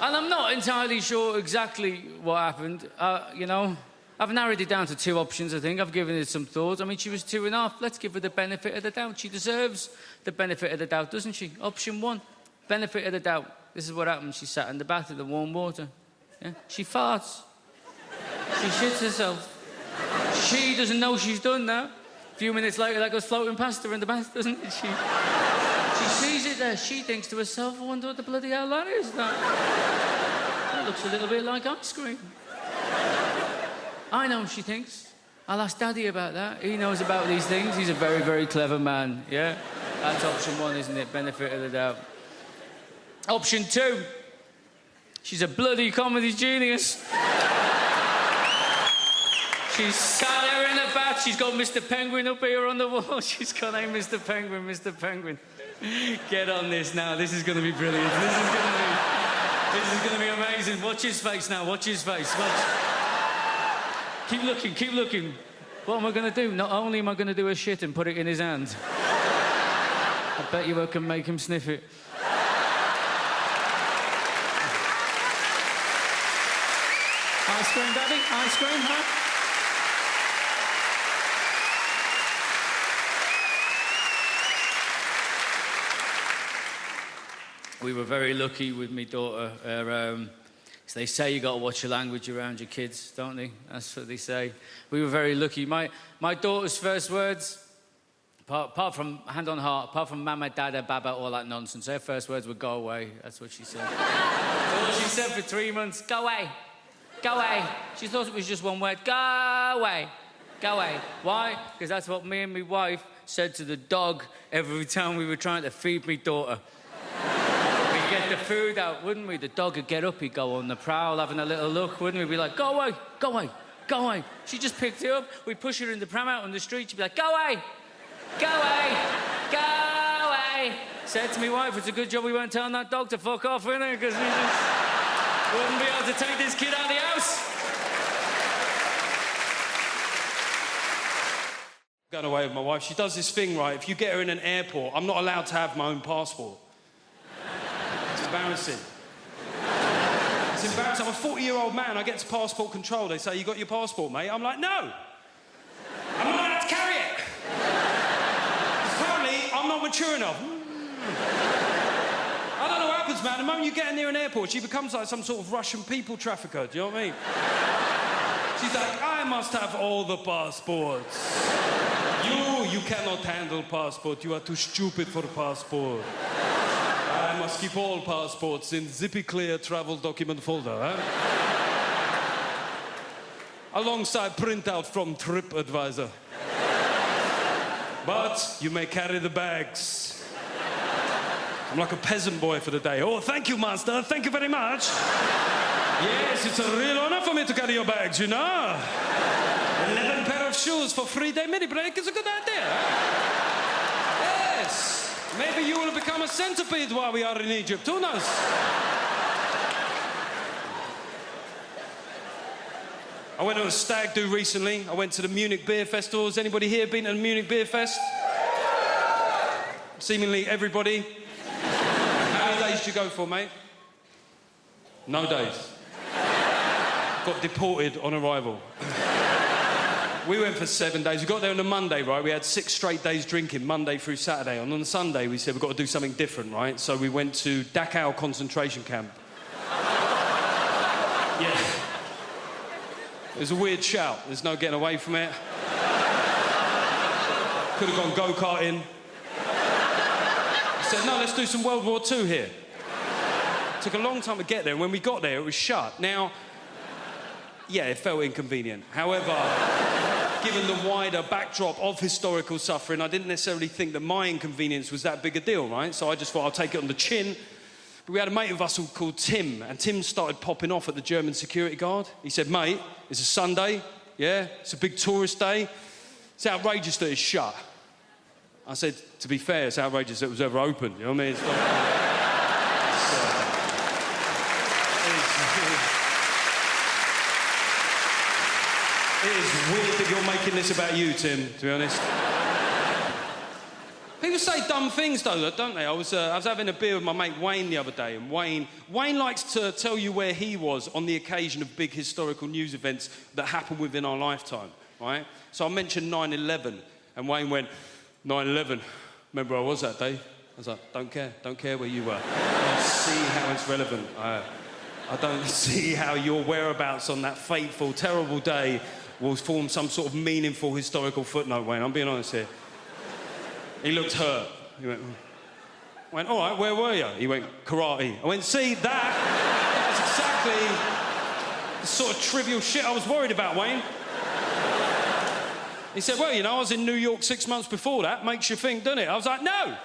And I'm not entirely sure exactly what happened. You know, I've narrowed it down to 2 options, I think. I've given it some thought. I mean, she was 2.5. Let's give her the benefit of the doubt. She deserves the benefit of the doubt, doesn't she? Option 1, benefit of the doubt. This is what happened. She sat in the bath in the warm water. Yeah? She farts. She shits herself. She doesn't know she's done that. A few minutes later, that goes floating past her in the bath, doesn't it? She sees it there. She thinks to herself, I wonder what the bloody hell that is. That looks a little bit like ice cream. I know, she thinks. I'll ask Daddy about that. He knows about these things. He's a very, very clever man, yeah? That's option 1, isn't it? Benefit of the doubt. Option 2. She's a bloody comedy genius. She's sat there in the bath. She's got Mr. Penguin up here on the wall. She's got, hey, Mr. Penguin, Mr. Penguin. Get on this now. This is going to be brilliant. This is going to be amazing. Watch his face now. Watch his face. Watch. Keep looking. Keep looking. What am I going to do? Not only am I going to do a shit and put it in his hand, I bet you I can make him sniff it. Ice cream, Daddy? Ice cream, huh? We were very lucky with my daughter. So they say you got to watch your language around your kids, don't they? That's what they say. We were very lucky. My daughter's first words, apart from, hand on heart, apart from mama, dada, baba, all that nonsense, her first words were go away. That's what she said. That's what she said for 3 months. Go away. Go away. She thought it was just one word. Go away. Go away. Why? Because that's what me and my wife said to the dog every time we were trying to feed my daughter. We'd get the food out, wouldn't we? The dog would get up, he'd go on the prowl, having a little look, wouldn't we? We'd be like, go away, go away, go away. She just picked it up. We'd push her in the pram out on the street. She'd be like, go away, go away, go away. Said to my wife, it's a good job we weren't telling that dog to fuck off, innit? Because we just wouldn't be able to take this kid out of the house. Going away with my wife, she does this thing, right? If you get her in an airport, I'm not allowed to have my own passport. It's embarrassing. It's embarrassing. I'm a 40-year-old man. I get to passport control. They say, you got your passport, mate? I'm like, no. I'm not allowed to carry it. Apparently, I'm not mature enough. I don't know what happens, man. The moment you get in near an airport, she becomes like some sort of Russian people trafficker. Do you know what I mean? She's like, I must have all the passports. You cannot handle passport. You are too stupid for passport. I must keep all passports in zippy clear travel document folder, huh? Alongside printout from TripAdvisor. But you may carry the bags. I'm like a peasant boy for the day. Oh, thank you, master. Thank you very much. Yes, it's a real honor for me to carry your bags, you know. 11 pair of shoes for 3-day mini break is a good idea. Yes. Maybe you will become a centipede while we are in Egypt. Who knows? I went to a stag do recently. I went to the Munich Beer Festival. Has anybody here been to the Munich Beer Fest? Seemingly everybody. How many days did you go for, mate? No days. Got deported on arrival. We went for 7 days. We got there on a Monday, right? We had 6 straight days drinking, Monday through Saturday. And on the Sunday, we said, we've got to do something different, right? So we went to Dachau concentration camp. Yeah. It was a weird shout. There's no getting away from it. could have gone go-karting. He said, no, let's do some World War II here. It took a long time to get there, and when we got there, it was shut. Now, yeah, it felt inconvenient. However, given the wider backdrop of historical suffering, I didn't necessarily think that my inconvenience was that big a deal, right? So I just thought I'll take it on the chin. But we had a mate of us called Tim, and Tim started popping off at the German security guard. He said, mate, it's a Sunday, yeah? It's a big tourist day. It's outrageous that it's shut. I said, to be fair, it's outrageous that it was ever open, you know what I mean? It's it is weird that you're making this about you, Tim, to be honest. People say dumb things, though, don't they? I was having a beer with my mate Wayne the other day, and Wayne likes to tell you where he was on the occasion of big historical news events that happened within our lifetime, right? So I mentioned 9/11, and Wayne went, 9/11, remember where I was that day? I was like, don't care where you were. I don't see how it's relevant. I don't see how your whereabouts on that fateful, terrible day will form some sort of meaningful historical footnote, Wayne. I'm being honest here. He looked hurt. He went, I went, all right, where were you? He went, karate. I went, see, that's exactly the sort of trivial shit I was worried about, Wayne. He said, well, you know, I was in New York 6 months before that. Makes you think, doesn't it? I was like, no. No.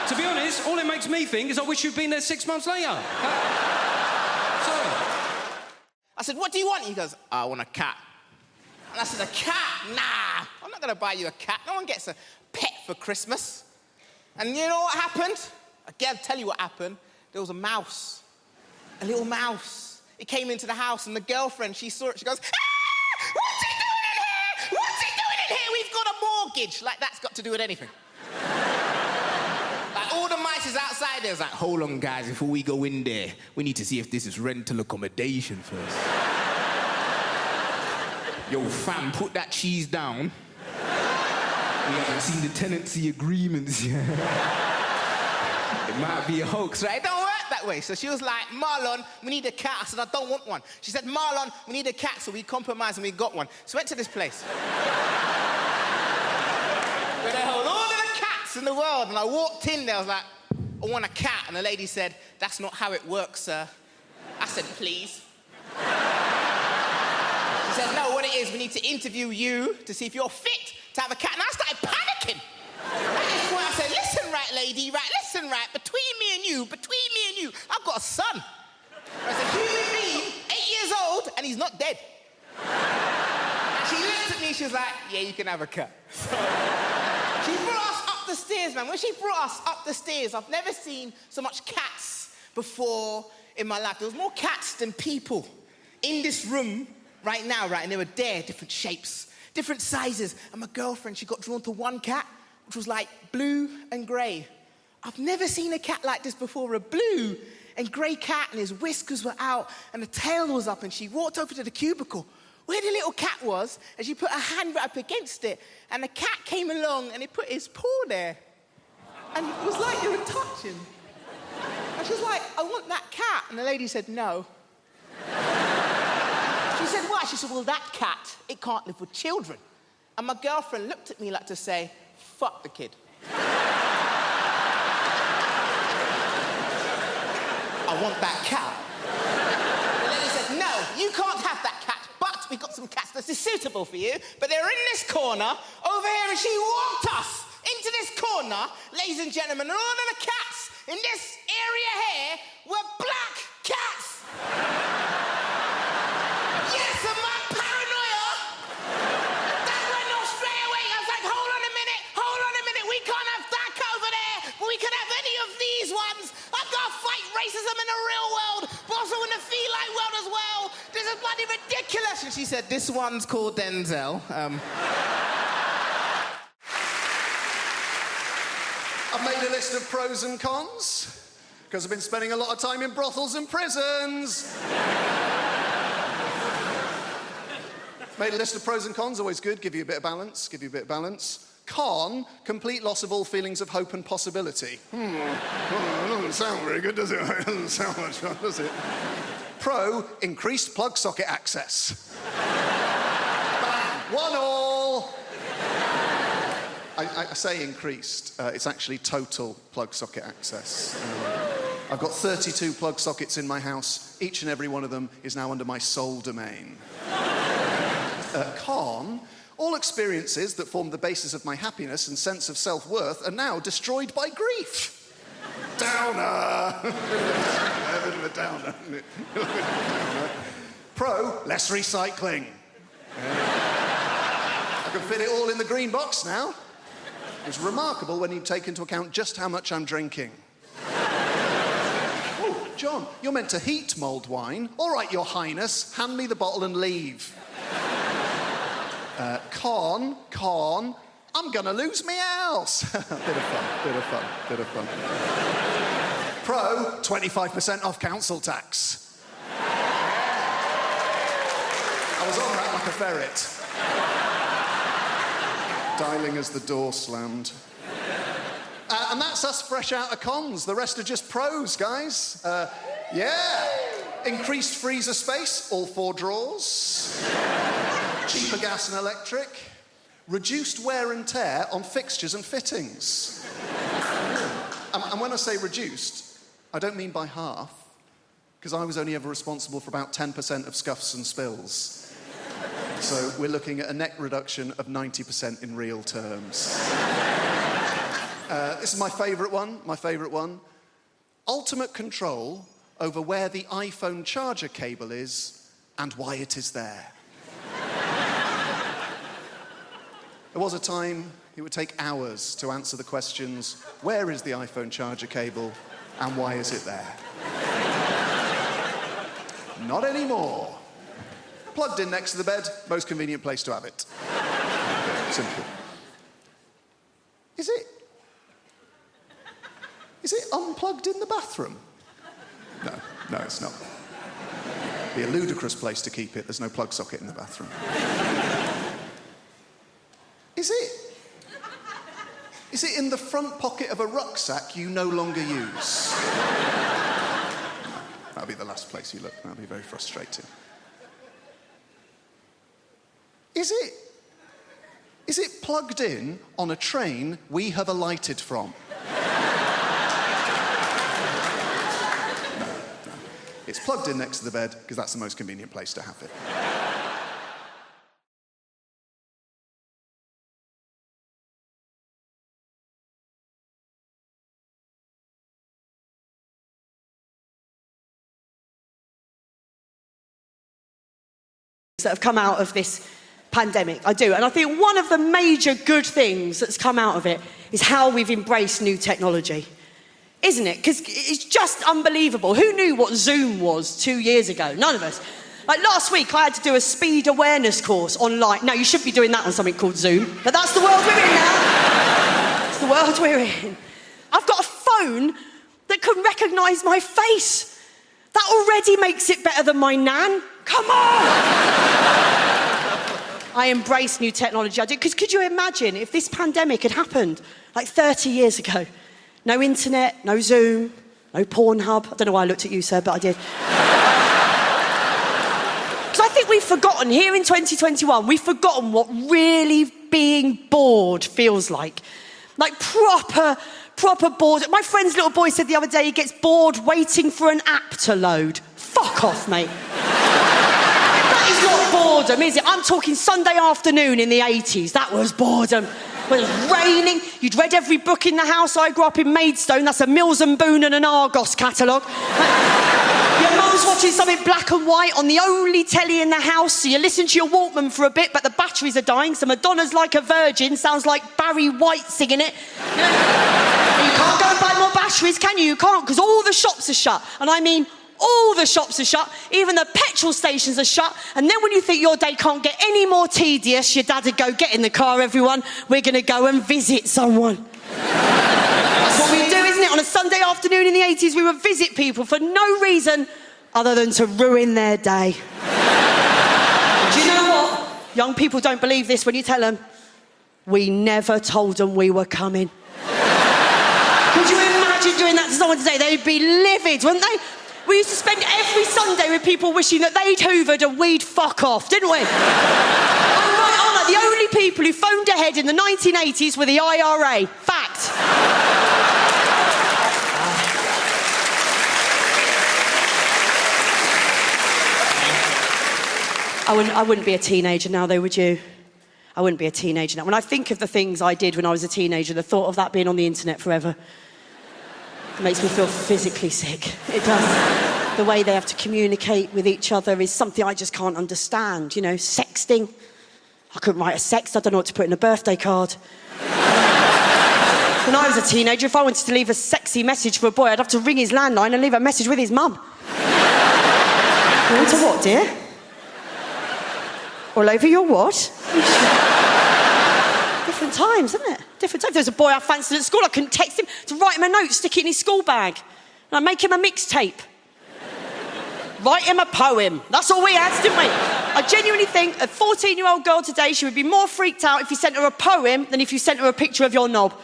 To be honest, all it makes me think is I wish you'd been there 6 months later. Sorry. I said, what do you want? He goes, I want a cat. And I said, a cat? Nah, I'm not going to buy you a cat. No one gets a pet for Christmas. And you know what happened? I'll tell you what happened. There was a mouse, a little mouse. It came into the house, and the girlfriend, she saw it. She goes, ah! What's he doing in here? What's he doing in here? We've got a mortgage. Like, that's got to do with anything. Like, all the mice is outside there. It's like, hold on, guys, before we go in there, we need to see if this is rental accommodation first. Yo, fam, put that cheese down. We haven't seen the tenancy agreements yet. It might be a hoax, right? It don't work that way. So she was like, Marlon, we need a cat. I said, I don't want one. She said, Marlon, we need a cat. So we compromised and we got one. So we went to this place. Where they hold all of the cats in the world. And I walked in there, I was like, I want a cat. And the lady said, that's not how it works, sir. I said, please. She said, no, what it is, we need to interview you to see if you're fit to have a cat. And I started panicking. At this point, I said, listen, right, lady, right, listen, right, between me and you, I've got a son. There's a human being, 8 years old, and he's not dead. And she looked at me, she was like, yeah, you can have a cat. So, she brought us up the stairs, man. When she brought us up the stairs, I've never seen so much cats before in my life. There was more cats than people in this room right now, right? And they were there, different shapes, different sizes. And my girlfriend, she got drawn to one cat, which was like blue and grey. I've never seen a cat like this before, a blue and grey cat, and his whiskers were out, and the tail was up, and she walked over to the cubicle where the little cat was, and she put her hand right up against it, and the cat came along, and he put his paw there. And it was like you were touching. And she was like, I want that cat. And the lady said, no. She said, why? She said, well, that cat, it can't live with children. And my girlfriend looked at me like to say, fuck the kid. I want that cat. The lady said, no, you can't have that cat, but we've got some cats that is suitable for you, but they're in this corner over here, and she walked us into this corner, ladies and gentlemen, and all of the cats in this area here were black cats. Yes, and my paranoia, that went off straight away. I was like, hold on a minute, we can't have that over there, but we can have any of these ones. I've got to fight racism in the real world, but also in the feline world as well. This is bloody ridiculous. And she said, this one's called Denzel. I've made a list of pros and cons, because I've been spending a lot of time in brothels and prisons. Made a list of pros and cons, always good, give you a bit of balance, Con, complete loss of all feelings of hope and possibility. That doesn't sound very good, does it? It doesn't sound much fun, does it? Pro, increased plug socket access. 1-1. I say increased. It's actually total plug socket access. I've got 32 plug sockets in my house. Each and every one of them is now under my sole domain. Con, all experiences that formed the basis of my happiness and sense of self-worth are now destroyed by grief. Downer! A bit of a downer, isn't it? Pro, less recycling. I can fit it all in the green box now. It's remarkable when you take into account just how much I'm drinking. Oh, John, you're meant to heat mulled wine. All right, Your Highness, hand me the bottle and leave. Con, I'm gonna lose me house. Bit of fun. Pro, 25% off council tax. I was on that like a ferret. Dialing as the door slammed. And that's us fresh out of cons. The rest are just pros, guys. Yeah. Increased freezer space, all 4 drawers. Cheaper gas and electric. Reduced wear and tear on fixtures and fittings. And when I say reduced, I don't mean by half, because I was only ever responsible for about 10% of scuffs and spills. So we're looking at a net reduction of 90% in real terms. This is my favourite one. Ultimate control over where the iPhone charger cable is and why it is there. There was a time it would take hours to answer the questions, where is the iPhone charger cable and why is it there? Not anymore. Plugged in next to the bed, most convenient place to have it. Simple. Is it unplugged in the bathroom? No, it's not. It'd be a ludicrous place to keep it. There's no plug socket in the bathroom. Is it in the front pocket of a rucksack you no longer use? That'll be the last place you look. That'll be very frustrating. Is it plugged in on a train we have alighted from? No. It's plugged in next to the bed because that's the most convenient place to have it. That have come out of this pandemic. I do. And I think one of the major good things that's come out of it is how we've embraced new technology. Isn't it? Because it's just unbelievable. Who knew what Zoom was 2 years ago? None of us. Like last week, I had to do a speed awareness course online. Now, you should be doing that on something called Zoom, but that's the world we're in now. It's the world we're in. I've got a phone that can recognise my face. That already makes it better than my nan. Come on! I embrace new technology. I do, because could you imagine if this pandemic had happened like 30 years ago? No internet, no Zoom, no Pornhub. I don't know why I looked at you, sir, but I did. Because I think we've forgotten, here in 2021, we've forgotten what really being bored feels like. Like proper bored. My friend's little boy said the other day he gets bored waiting for an app to load. Fuck off, mate. That is not boredom, is it? I'm talking Sunday afternoon in the 80s. That was boredom. When it was raining, you'd read every book in the house. I grew up in Maidstone. That's a Mills and Boon and an Argos catalogue. Your mum's watching something black and white on the only telly in the house, so you listen to your Walkman for a bit, but the batteries are dying, so Madonna's Like a Virgin sounds like Barry White singing it. You can't go and buy more batteries, can you? You can't, because all the shops are shut. And I mean, all the shops are shut, even the petrol stations are shut, and then when you think your day can't get any more tedious, your dad would go, get in the car, everyone, we're going to go and visit someone. That's what we do, isn't it? On a Sunday afternoon in the 80s, we would visit people for no reason other than to ruin their day. Do you know what? Young people don't believe this when you tell them. We never told them we were coming. Could you imagine doing that to someone today? They'd be livid, wouldn't they? We used to spend every Sunday with people wishing that they'd hoovered and we'd fuck off, didn't we? I'm right, aren't I? The only people who phoned ahead in the 1980s were the IRA. Fact. I wouldn't be a teenager now, though, would you? I wouldn't be a teenager now. When I think of the things I did when I was a teenager, the thought of that being on the internet forever makes me feel physically sick. It does. The way they have to communicate with each other is something I just can't understand. You know, sexting. I couldn't write a sext. I don't know what to put in a birthday card. When I was a teenager, if I wanted to leave a sexy message for a boy, I'd have to ring his landline and leave a message with his mum. You want to what, dear? All over your what? Different times, isn't it? Different times. There was a boy I fancied at school. I couldn't text him to write him a note, stick it in his school bag. And I'd make him a mixtape. Write him a poem. That's all we had, didn't we? I genuinely think a 14-year-old girl today, she would be more freaked out if you sent her a poem than if you sent her a picture of your knob. A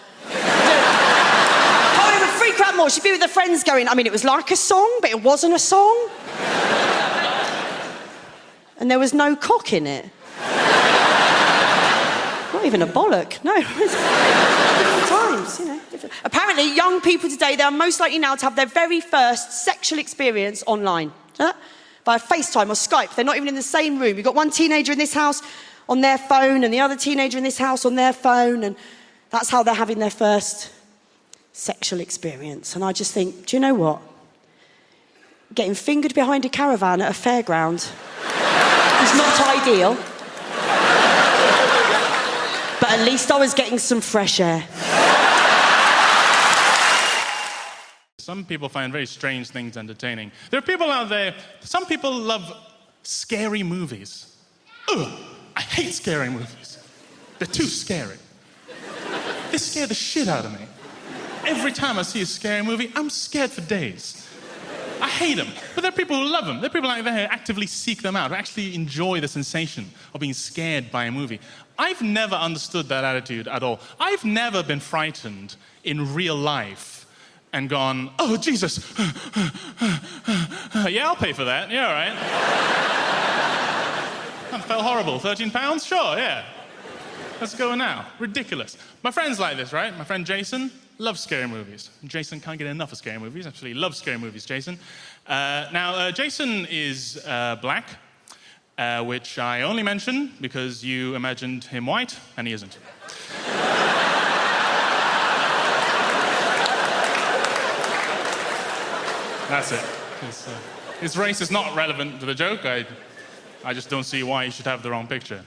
poem would freak her out more. She'd be with her friends going, I mean, it was like a song, but it wasn't a song. And there was no cock in it. Not even a bollock, no. Different times, you know. Apparently, young people today, they are most likely now to have their very first sexual experience online. By FaceTime or Skype. They're not even in the same room. You've got one teenager in this house on their phone and the other teenager in this house on their phone, and that's how they're having their first sexual experience. And I just think, do you know what? Getting fingered behind a caravan at a fairground is not ideal. But at least I was getting some fresh air. Some people find very strange things entertaining. There are people out there, some people love scary movies. Ugh, I hate scary movies. They're too scary. They scare the shit out of me. Every time I see a scary movie, I'm scared for days. I hate them, but there are people who love them. There are people out there who actively seek them out, who actually enjoy the sensation of being scared by a movie. I've never understood that attitude at all. I've never been frightened in real life and gone, oh, Jesus. Yeah, I'll pay for that. Yeah, all right. That felt horrible. 13 pounds? Sure, yeah. Let's go now. Ridiculous. My friend's like this, right? My friend Jason loves scary movies. Jason can't get enough of scary movies. Absolutely loves scary movies, Jason. Now, Jason is black, which I only mention because you imagined him white, and he isn't. That's it. His race is not relevant to the joke. I just don't see why he should have the wrong picture.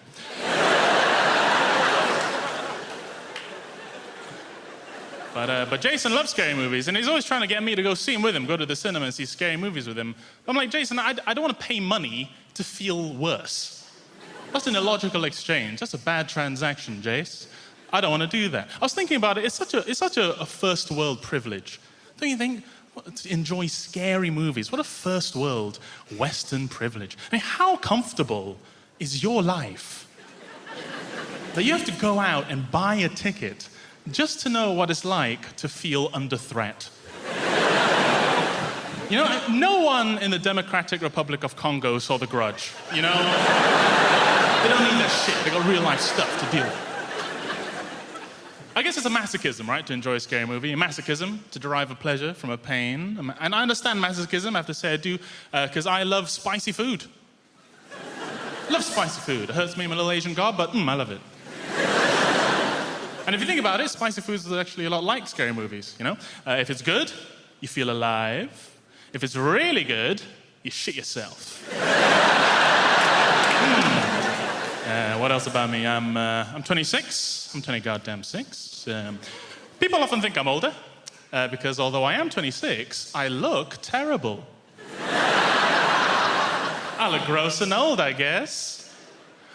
But Jason loves scary movies, and he's always trying to get me to go see him with him, go to the cinema and see scary movies with him. I'm like, Jason, I don't want to pay money to feel worse. That's an illogical exchange. That's a bad transaction, Jace. I don't want to do that. I was thinking about it. It's such a first world privilege. Don't you think? To enjoy scary movies. What a first world Western privilege. I mean, how comfortable is your life that you have to go out and buy a ticket just to know what it's like to feel under threat? You know, no one in the Democratic Republic of Congo saw The Grudge, you know? They don't need that shit. They got real life stuff to deal with. I guess it's a masochism, right, to enjoy a scary movie. A masochism, to derive a pleasure from a pain. And I understand masochism, I have to say I do, because I love spicy food. Love spicy food. It hurts me, I'm a little Asian god, but I love it. And if you think about it, spicy food is actually a lot like scary movies, you know? If it's good, you feel alive. If it's really good, you shit yourself. What else about me? I'm 26. I'm 20 goddamn 6. People often think I'm older, because although I am 26, I look terrible. I look gross and old, I guess.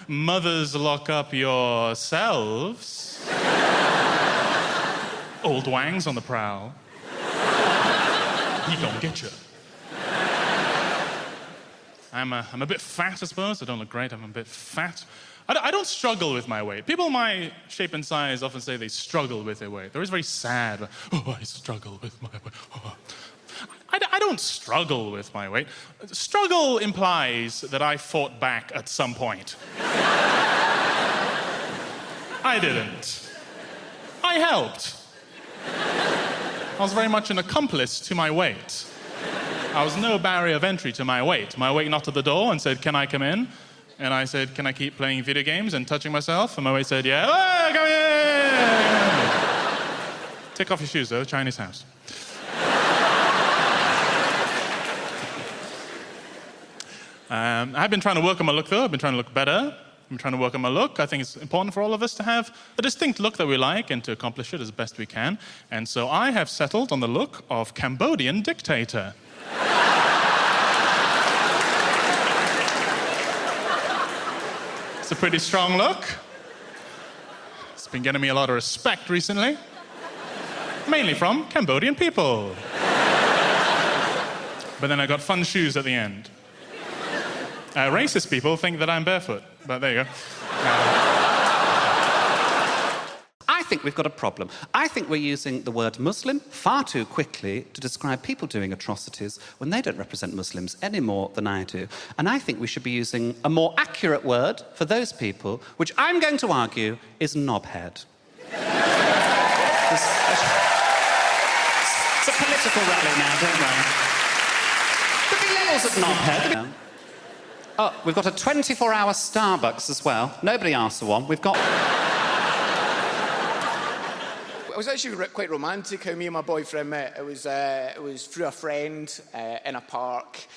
Mothers, lock up yourselves. Old Wang's on the prowl. He gonna get you. I'm a bit fat, I suppose. I don't look great. I'm a bit fat. I don't struggle with my weight. People my shape and size often say they struggle with their weight. They're always very sad. Oh, I struggle with my weight. Oh. I don't struggle with my weight. Struggle implies that I fought back at some point. I didn't. I helped. I was very much an accomplice to my wait. I was no barrier of entry to my wait. My wait knocked at the door and said, "Can I come in?" And I said, "Can I keep playing video games and touching myself?" And my wait said, "Yeah." "Oh, come in!" Take off your shoes, though. Chinese house. I've been trying to work on my look, though. I've been trying to look better. I'm trying to work on my look. I think it's important for all of us to have a distinct look that we like and to accomplish it as best we can. And so I have settled on the look of Cambodian dictator. It's a pretty strong look. It's been getting me a lot of respect recently. Mainly from Cambodian people. But then I got fun shoes at the end. Racist people think that I'm barefoot, but there you go. I think we've got a problem. I think we're using the word Muslim far too quickly to describe people doing atrocities when they don't represent Muslims any more than I do. And I think we should be using a more accurate word for those people, which I'm going to argue is knobhead. It's a political rally now, don't worry. There'll be levels of knobhead. Oh, we've got a 24-hour Starbucks as well. Nobody asked for one. We've got... It was actually quite romantic how me and my boyfriend met. It was through a friend in a park.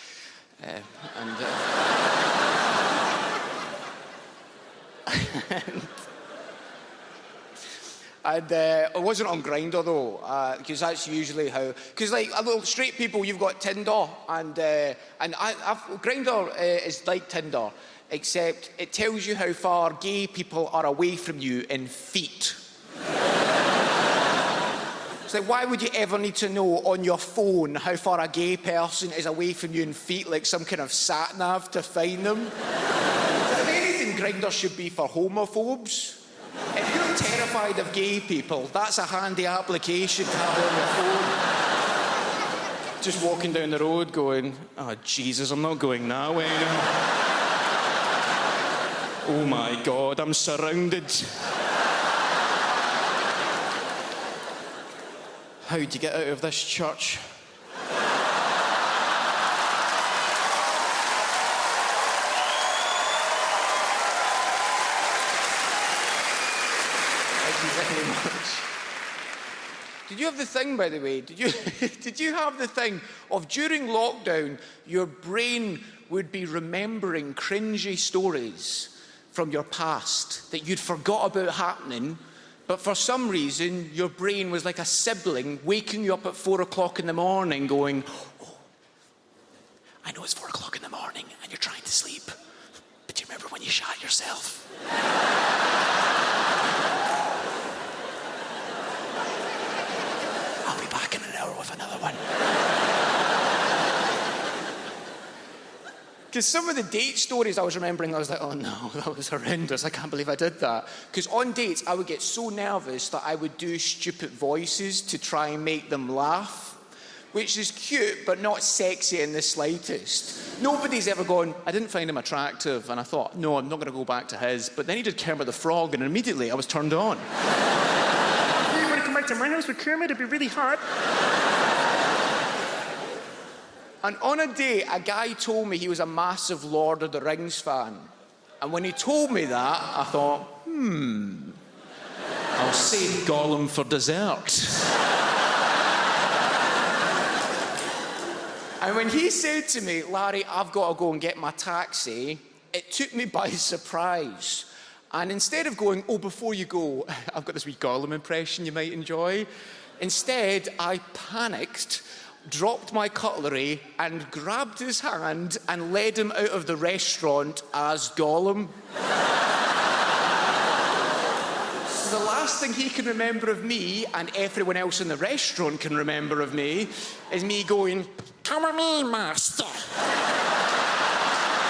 And it wasn't on Grindr though, because that's usually how. Because like straight people, you've got Tinder, and Grindr is like Tinder, except it tells you how far gay people are away from you in feet. It's like, why would you ever need to know on your phone how far a gay person is away from you in feet, like some kind of sat-nav to find them? If anything, Grindr should be for homophobes. If you're terrified of gay people, that's a handy application to have on your phone. Just walking down the road going, "Oh, Jesus, I'm not going that way now. Oh my God, I'm surrounded. How do you get out of this church?" Thank you very much. Did you have the thing, by the way? Did you have the thing of during lockdown, your brain would be remembering cringy stories from your past that you'd forgot about happening, but for some reason, your brain was like a sibling waking you up at 4 o'clock in the morning going, "Oh, I know it's 4 o'clock in the morning and you're trying to sleep, but do you remember when you shot yourself?" I'll be back in an hour with another one. Because some of the date stories I was remembering, I was like, "Oh no, that was horrendous. I can't believe I did that." Because on dates, I would get so nervous that I would do stupid voices to try and make them laugh, which is cute, but not sexy in the slightest. Nobody's ever gone, "I didn't find him attractive," and I thought, "No, I'm not going to go back to his." But then he did Kermit the Frog, and immediately I was turned on. "You want to come back to my house with Kermit? It'd be really hot." And on a date, a guy told me he was a massive Lord of the Rings fan. And when he told me that, I thought, I'll save Gollum for dessert. And when he said to me, "Larry, I've got to go and get my taxi," it took me by surprise. And instead of going, "Oh, before you go, I've got this wee Gollum impression you might enjoy," instead, I panicked, dropped my cutlery and grabbed his hand and led him out of the restaurant as Gollum. So the last thing he can remember of me, and everyone else in the restaurant can remember of me, is me going, "Come with me, master."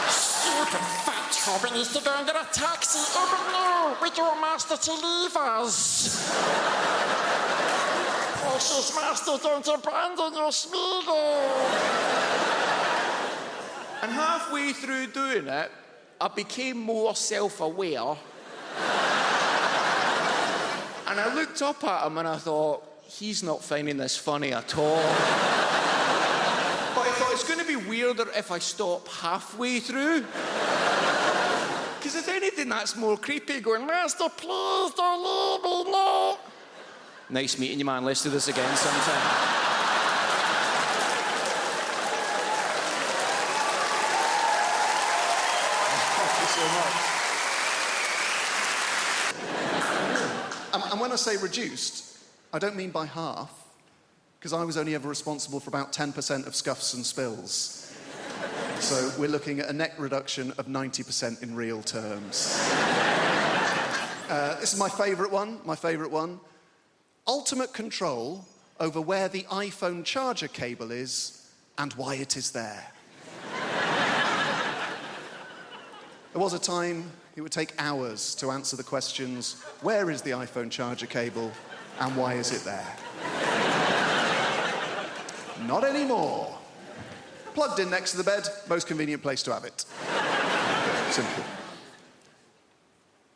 "Stupid fat hobbit needs to go and get a taxi. Oh, but no, we don't want master to leave us." "Precious master, don't abandon your Smeagol." And halfway through doing it, I became more self-aware. And I looked up at him and I thought, he's not finding this funny at all. But I thought, it's going to be weirder if I stop halfway through. Because if anything, that's more creepy, going, Master, please don't leave me, no. Nice meeting you, man. Let's do this again sometime. And when I say reduced, I don't mean by half, because I was only ever responsible for about 10% of scuffs and spills. So we're looking at a net reduction of 90% in real terms. This is my favourite one. Ultimate control over where the iPhone charger cable is and why it is there. There was a time it would take hours to answer the questions, where is the iPhone charger cable and why is it there? Not anymore. Plugged in next to the bed, most convenient place to have it. Simple.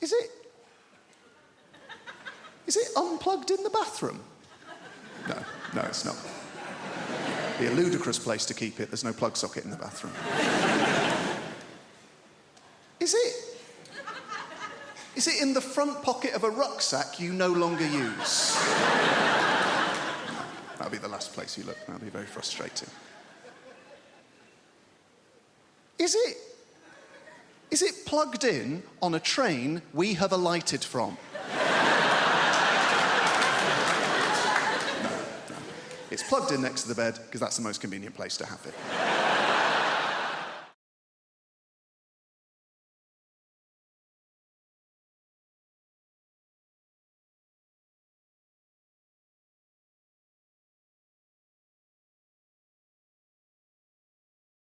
Is it unplugged in the bathroom? No, it's not. It'd be a ludicrous place to keep it. There's no plug socket in the bathroom. Is it in the front pocket of a rucksack you no longer use? That'll be the last place you look. That'll be very frustrating. Is it plugged in on a train we have alighted from? No. It's plugged in next to the bed because that's the most convenient place to have it.